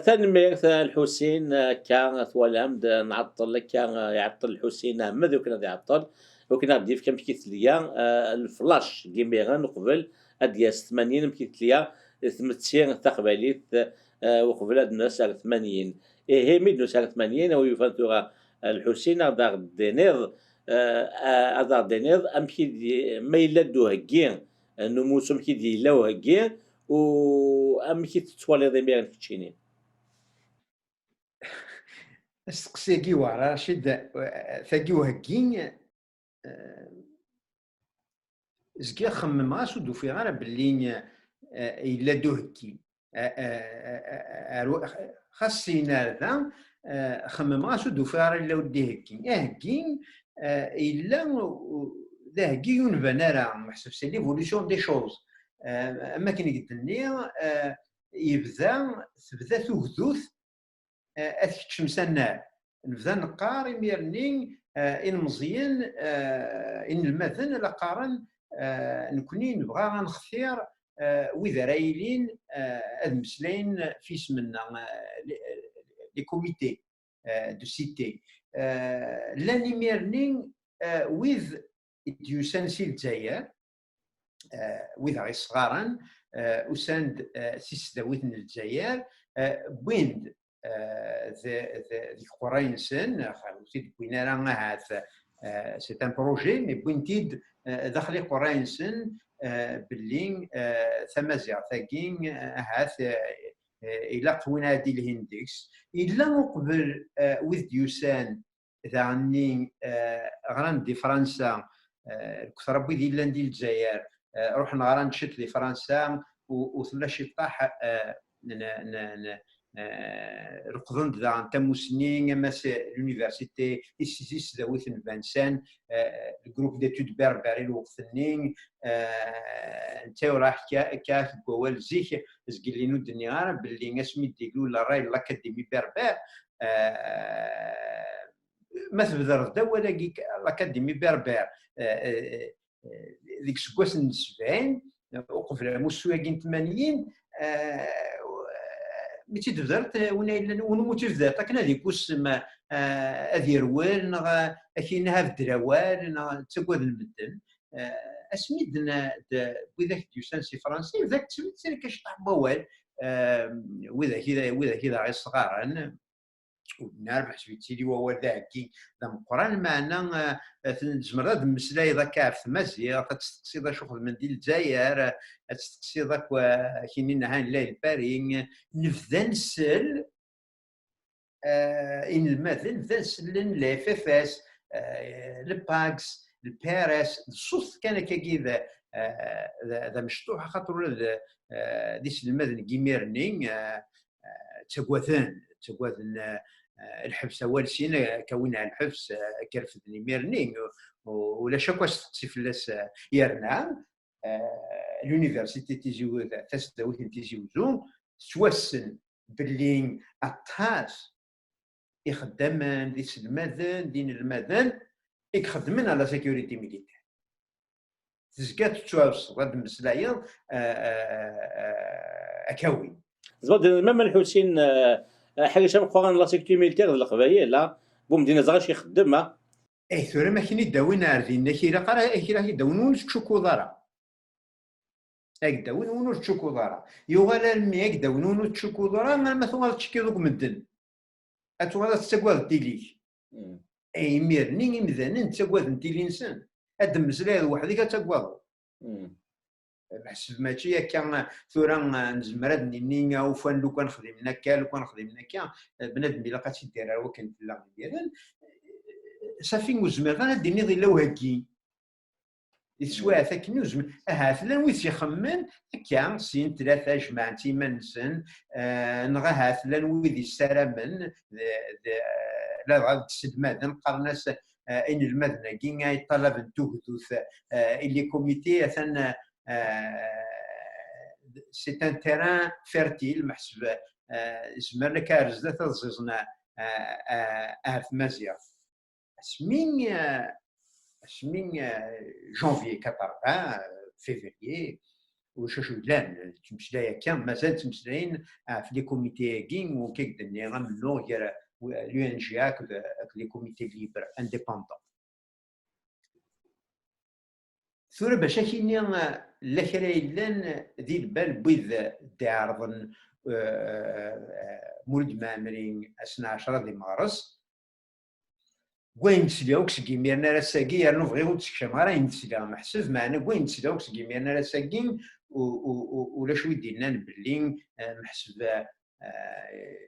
ثاني الحسين كان ثوالهم نعطل لك كان يعطل الحسين احمد وكان يعطل وكنا ضيف كان مشيت ليا الفلاش كيميغان قبل ادياس 80 مشيت ليا ثمتسين تقبليت وقبل هاد الناس 80 هي ميد ناس 80 ويفانتوغا الحسين هذا دينير هذا دينير امشي ما الا دو هكين نموسو مشي ديلاو هكين و امشي تتوالي ضمير في تشينين السقسيكي ورا رشيد ثاقي وهكين زكي خمم غاس ودو في غانا باللي الا دو هكين خاصينا ذا خمم غاس ودو في غانا الا ودي هكين هكين الا ذا هكي ينبنى راه محسب سي ليفولوسيون دي شوز اما كاين قدني تبدا تغدوث اثكتش مسنا نبدا نقار ميرني ان مزيان ان المثل لا قارن نكوني نبغى غنختار وإذا رايلين هاد مسلين في اسمنا لي كوميتي دو سيتي لاني ميرني ويذ ديوسانسي الجزائر ويذ غير صغارا وساند سيس داويت من الجزائر بويند ذيك قراينسن خاوتي بوينا راه هذا سي ان بروجي مي بوينتيد داخلي قراينسن باللي ثمازيع ثاكين هاث الى قوينا هادي الهندكس الا قبل ويذ ديوسان ذاني غران دي فرنسا كثر ربي ديال لاندي الجزائر رحنا غران شت لي فرنسا وثلا شي طاح رقدن ذا تمو سنين ماس لونيفرسيتي اسيس داويت فانسان الجروب ديتود بربري الوقتنين نتا راح كاك قوال زيك زقلي نو الدنيا باللي اسمي ديقلو لا راي لاكاديمي بربر ما تبدا دا ولا لاكاديمي بربر ديك سكواس 70 وقفل موسوياكين 80 متي تبدرت ونايل ونموتي تبدرت كنا هذيك وسما اذيروال نغا كاينها في الدراوال تسكواد المدن اسميدنا بذاك ديوسانسي فرنسي ذاك تسمي كشطح بوال وذا كذا غير صغارا ونعرف حسبيتي لي هو ذاكي ذا مقران معنا تنجمر هاد المسلاي ذاك في مزيغ تستقصي ذا شوف المنديل الجزائر تستقصي ذاك كاينين هان لاي بارين نبدا نسل ان المثل نبدا نسلن لي فيفاس الباكس الباريس الصوت كان كذا هذا مشطوح خاطر دي سلماد كيميرني تقواثن الحبس اول سين كونها الحبس كرفد ميرني ولا شكوى تقصي فلاس يرنا لونيفرسيتي تيجي تسداوي تيجي وزون توسن باللي الطاس يخدم دي سلمادن دين المدن يخدمن على سيكوريتي ميليتير تزكات توصل هاد المسلايه اكاوي زبط مام الحوسين حاجه شام خوان لا سيكتي ميليتير القبايل لا بومدينا زغاش يخدمها اي ثورة ما كاين يداوين عارفين كيرا قرا كيرا يداون تشوكو دارا اكداون ونور تشوكو دارا يوغال المي اكداون ونور تشوكو دارا ما ثوال تشكي دوك مدن اتوغال تسقوال ديليك اي ميرني مذانن تسقوال ديلينسن هاد المسلايه وحدك تسقوال بحسب ماشي كان ثورة نزمر هاد النينيا وفان لو كان خدمنا كا لو كان خدمنا كا بنادم الا قات يديرها وكان في اللعب ديالن صافي وزمر غير ديني غير لو هاكي يسوا ثاكني وزمر فلان ويت يخمن هكا سين ثلاثه جماعه تيمانسن نغا فلان ويد يسالمن لا غاد تسدمادن قرناس ان المدنه كي يطلب توهدوث اللي كوميتي اثن سي ان تيران فيرتيل محسب زمرنا كارزه تززنا في مزيان اسمين جانفي 80 فيفري وشاشو لان تمشلايا كان مازال تمشلاين في لي كوميتي كين وكيكدني غنمنو غير لو ان جي اك لي كوميتي ليبر انديبوندون ثورة باش كاين لا كرا يلان ذي البال بيض داعرضن مولد مامرين 12 دي مارس وين نتسلاوك سكيميرنا راه ساكي يرنو فغيو تسكشم راه نتسلا محسب معنا وين نتسلاوك سكيميرنا راه ساكي ولا شوي دينا باللي محسب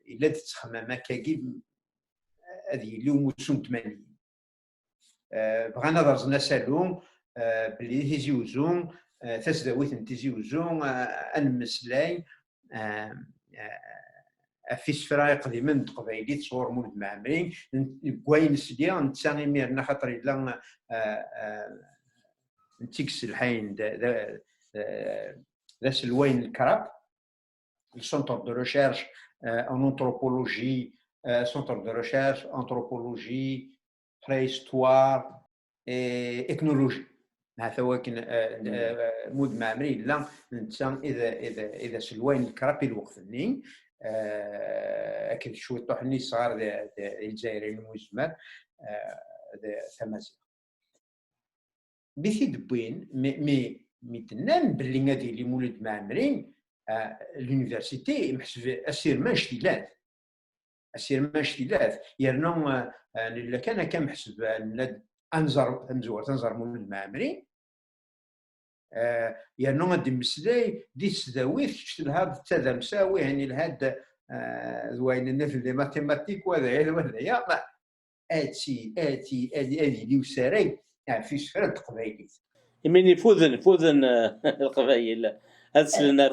الا تتخمم هكاكي هذه اليوم وسوم 80 بغانا درزنا سالون بلي تيجي وزون تسداويت تيجي وزون المسلاي في سفرا قديما قبايلي تصور مولد معمرين كواين سليا نتساني ميرنا خاطر الا نتيكس الحين ذا سلوين الكراب السونتر دو ريشيرش ان انثروبولوجي سونتر دو ريشيرش انثروبولوجي بريستوار اكنولوجي هذا هو كان مود معمري لا نتسان اذا سلوين الكراب الوقت النين اكيد شويه طحني صغار الجزائريين المزمر ثمازيغ بيثي دبوين مي تنام باللي غادي اللي مولد معمرين لونيفرسيتي محسب اسير ماشتيلات يرنو الا كان محسب انزور مولد معمرين يرنو غادي مسلاي دي تداويت هاد تذا مساوي يعني لهاد زوين الناس دي ماتيماتيك وهذا اتي اللي وساري في سفرة قبايلي يمين فوذن القبائل هادسلنا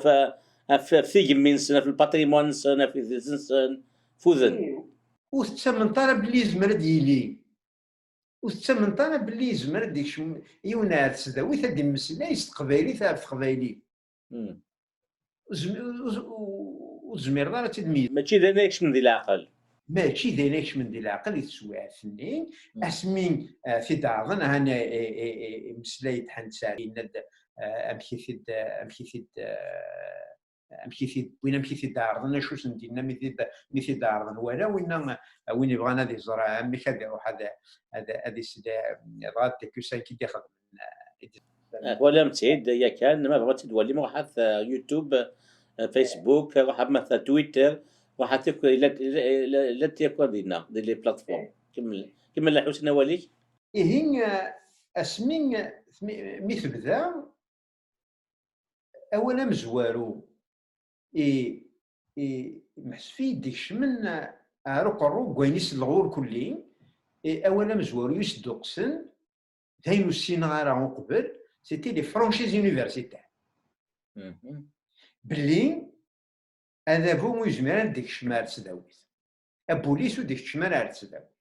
في جمين سنة في الباتريمون سنة في ذي فوذن وتسمن طالب اللي زمر ديالي وتسمن طالب باللي زمر ديك يونار تسداوي ثدي مسلاي قبايلي ثاب قبايلي وزمير راه تدمير ماشي داناكش من ذي العقل ماشي دايركش من دي العقل يتسوى سنين اسمين في دارنا هنا مسلايد حنساري ند امشي في وين دارنا شو سندينا مثي دارنا ولا وين بغانا دي زرع امي كذا واحد هذه سدا رات كوسان كي داخل ولا متعيد يا كان ما بغات تولي مبحث يوتيوب فيسبوك واحد مثلا تويتر واحد تكون لا تيكون دينا دي لي بلاتفورم كمل حسنا وليك هي اسمين مثل ذا اولا مزوارو محسفي ديكش من رقرو كوينيس الغور كلي اولا مزوارو يسدقسن داينو السين غير قبل سيتي لي فرانشيز يونيفرسيتير باللي هذا بو يزمر ديك الشمال تسداويت البوليس وديك الشمال على تسداويت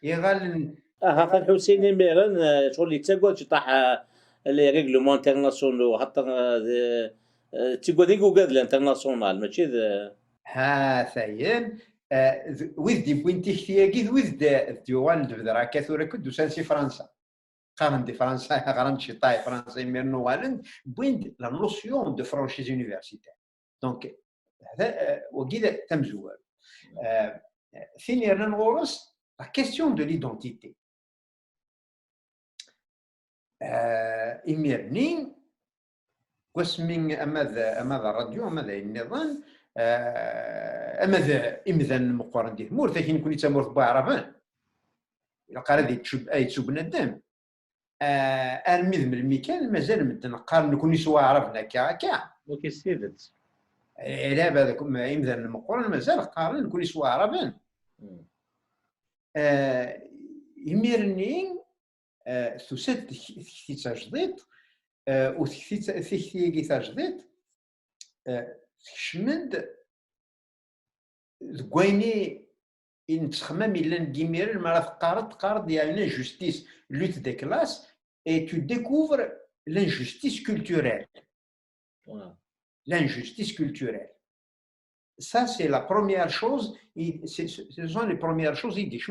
يغال ها الحسيني ميرن شغل اللي تقول طاح لي ريغلومون انترناسيونال حتى تقول ديك وقاد الانترناسيونال ماشي ها ثاين ويز دي بوينتي ختياكي ويز ديوان دبدرا كاثورا كدو سانسي فرنسا قارن دي فرنسا قارن شي طاي فرنسا ميرنو والن بوين لا نوسيون دو فرانشيز يونيفرسيتير دونك هذا وكذا تمزوال ثاني رانا نغورس لا كيستيون دو ليدونتيتي إميرني واسمين أماذا الراديو أماذا النظام أماذا إمذان مقارن ديه مور ثاكين كوني تمور بعرفان إلا قال هذه تشوف بنادم أرميذ من المكان مازال مدن قارن نكوني سوا عرفنا كا اوكي سيدت لا هذاك إمذان مقارن مازال قارن نكوني سوا عرفان إميرني ثوسات تكتي تجديد وتكتي تجديد تكشمد كويني إن تخمم إلا نديمير ما راه تقارد يعني جوستيس لوت دي كلاس et tu découvres l'injustice culturelle. L'injustice culturelle. Ça, c'est la première chose, ce sont les premières choses qui disent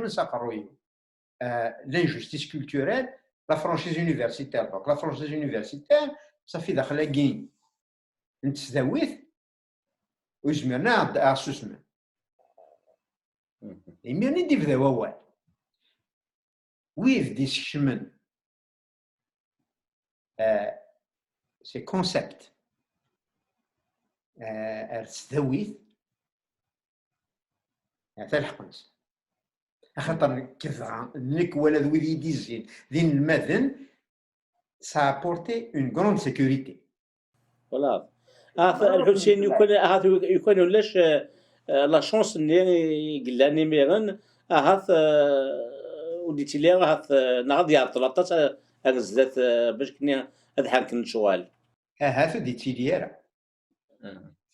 l'injustice culturelle, la franchise universitaire. Donc, la franchise universitaire, ça fait d'akhlaqin. نتسداويت ويزمرنا عسوسنا يميرني دي بدا ووال ويف دي سكشمن سي كونسيبت تسداويت هذا الحقنس خاطر كذا نك ولا ذوي يديزين ذين المذن ça a apporté une grande sécurité. Voilà. الحسين يكون ولاش لا شونس اللي قلاني ميرن هاث وديتي لي هاث نعض يا 13 غزات باش كني اضحك نشوال هاث ديتي لي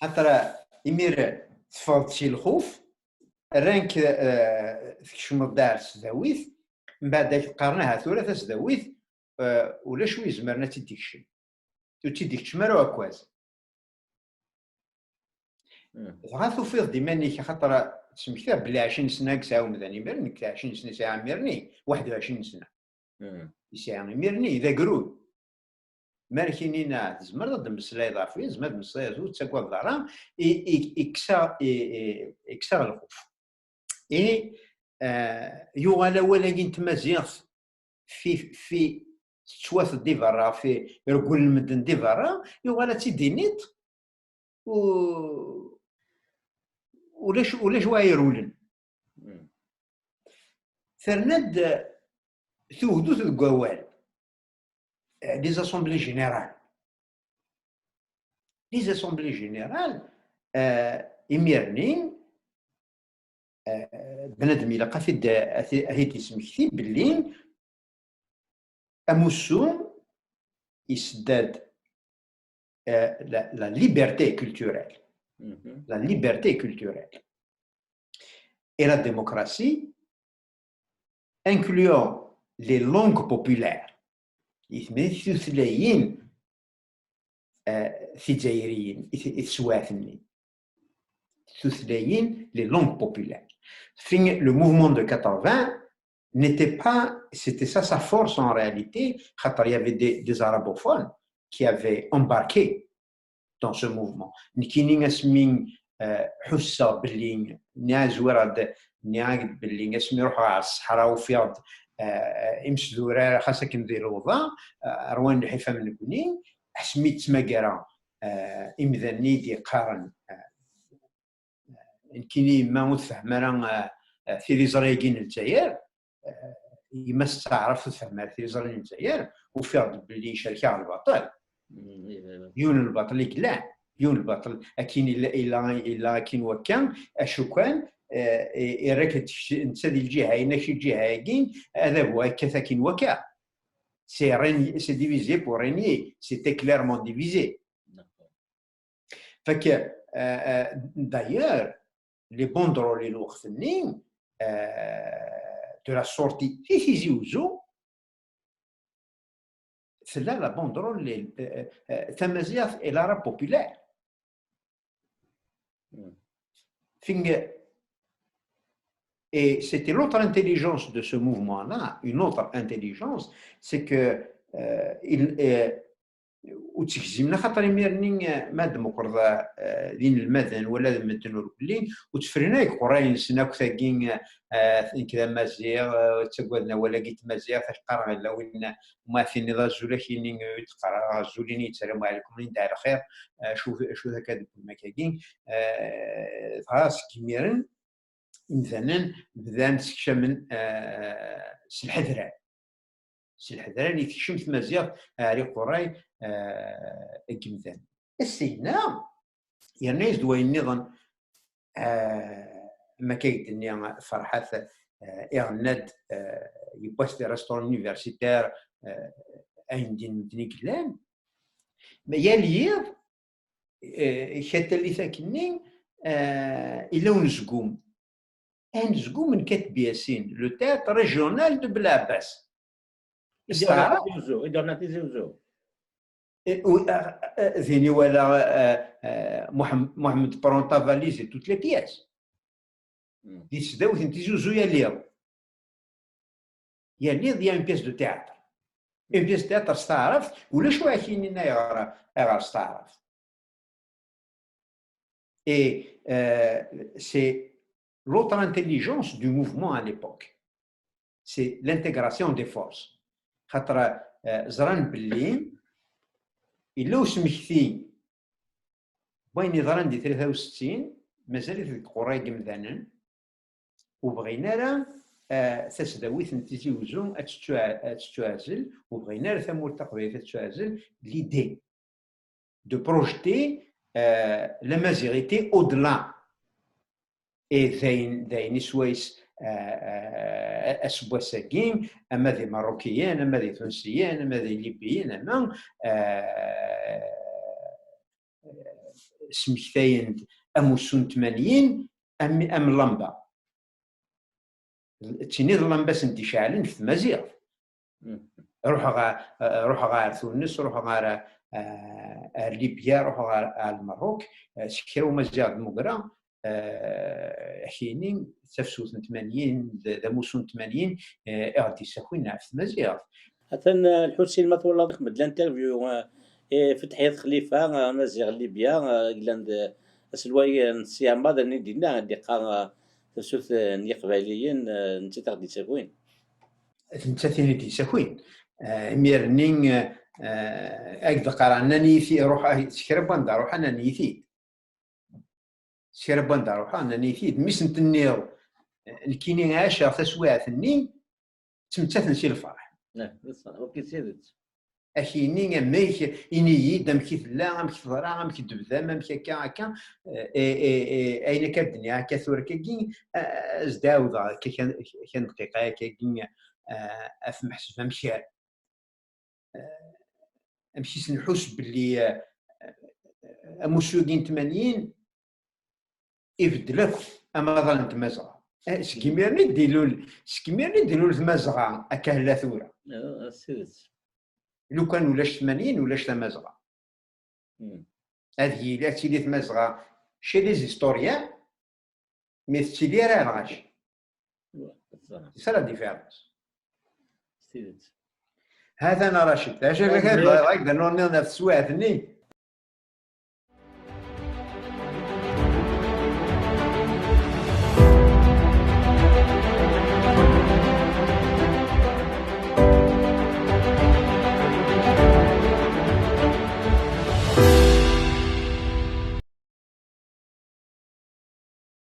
خاطر يمير تفاض شي الخوف رانك تكشم الدار سداويت من بعد قارناها ثلاثه سداويت ولا شوي زمرنا تيديكشن تيديكشن مالو هكواز غاثو فيض ديما خاطر تسمكتها بلي 20 سنه كساو مداني ميرني 20 سنه ساعه ميرني 21 سنه ساعه ميرني اذا قرود ماركينينا تزمر ضد مسلاي ضافي زمر مسلاي زوج تسكوا الظلام اكسا الخوف يوغالا ولكن تمازيغ في تشواث دي برا في ركول المدن دي برا يوغالا تيدينيت ولاش وايرولن ثرند ثوهدو القوال لي زاسومبلي جينيرال إميرني بنادم إلا قافد هيتي سمكتي باللي أموسوم يسداد la liberté culturelle. La liberté culturelle. Et la démocratie, incluant les langues populaires, الثلاثيين الجزائريين السواثني الثلاثيين les langues populaires. Le mouvement de 80 n'était pas, c'était ça sa force en réalité, il y avait des arabophones qui avaient embarqué dans ce mouvement. Nikini asmin hussa billing niaz warad niag billing asmi روح الصحراء وفيض امسدورا خاصك نديرو وضع روان الحفا من كونين حسميت تماقرا امذني دي قارن كيني ما متفهم راه في ريزريكين الجزائر يمس تعرف تفهم في ريزريكين الجزائر وفيض باللي شركه على البطل يون البطل يكلا يون البطل اكين الا كين وكان اشو كان راك نتا ديال الجهه هنا شي جهه كاين هذا هو كثاكين وكا c'est divisé pour régner, c'était clairement divisé. Fait que d'ailleurs les banderoles الوقتني de la sortie في Tizi Ouzou c'est là la banderole Tamazight et l'arabe populaire. Et c'était l'autre intelligence de ce mouvement-là, une autre intelligence, c'est que وتكزمنا خاطر يميرني ما دمقرضا دين المدن ولا المدن والكلين وتفرنا قراين سناك ثاقين كذا مازيغ تقولنا ولا قيت مازيغ تقرا الا وين ما في نضال زولكين تقرا زولين السلام عليكم من دار خير شو ذاك المكاكين خلاص كيميرن مثلا بدا نستكشمن الحذران الحذران يتكشم في مازيغ على قراي كمثال السينا يعني دوي النظام ما كيدني فرحات إغناد يبوست ريستوران يونيفرسيتير عندي مدني كلام ياليض حتى اللي ثاكني إلا ونزقوم نزقوم من كاتب ياسين لو تياتر ريجيونال دو بلعباس يدورنا تيزي وزو ذيني ولا محمد برونتا فاليزي توت لي بياس دي سداو تيزي وزو يا ليض يا اون بياس دو تياتر اون بياس دو تياتر استعرفت ولا شو عايشين هنا يغار استعرفت et c'est l'autre intelligence du mouvement à l'époque c'est l'intégration des forces خاطر زران باللي إلا وسمكتين وين يضرن دي 63 مازالت ذيك قراي مذانا وبغينا راه تسداويت نتيجي وزون تتعزل وبغينا راه ثمور تقبيله تتعزل l'idée de projeter la majorité au-delà et ذاين سويس أسبوساكين أما ذي مروكيين أما ذي تونسيين أما ذي ليبيين أما سمكتاين أموسون تمانيين أم لمبا تينيض لمبا سنتي شاعلين في مازيغ روح غار تونس روح غار ليبيا روح غار المروك سكروا مازيغ المقرا حينين تفسوس 80 دموسون 80 اغدي ساكوين في مازيغ حتى الحسين مثلا خمد الانترفيو في تحية خليفة مازيغ ليبيا قلند اسلواي نسياما دني دينا ديقا تفسوس ني قباليين نتا تغدي ساكوين نتا دي ساكوين ميرنين اكد قرانا نيثي روح تكربان روح انا نيثي سيربان داروحا أنا نيثيد ميسنت النيرو الكيني عاشا تسواع ثني تمتثل شي الفرح. نعم بالصح وكي سيدت. أكيني ميك إني دم كي ثلا أم كي ثرا أم كي دبذام أم كي هكا أين كدنيا كثور كي زداوضا كان دقيقة كي أفهم حسب أمشي أمشي سنحس باللي أموسوقين 80 يبدلك أما ظننت مزرعة سكيميرني ديلو المزرعة أكهلا ثورة لو كان ولاش 80 ولاش مزرعة هذه لا تيلي مزرعة شي لي زيستوريان مي تيلي راه غاش سي لا ديفيرونس هذا انا راشد اش هكذا نورني نفس سواعثني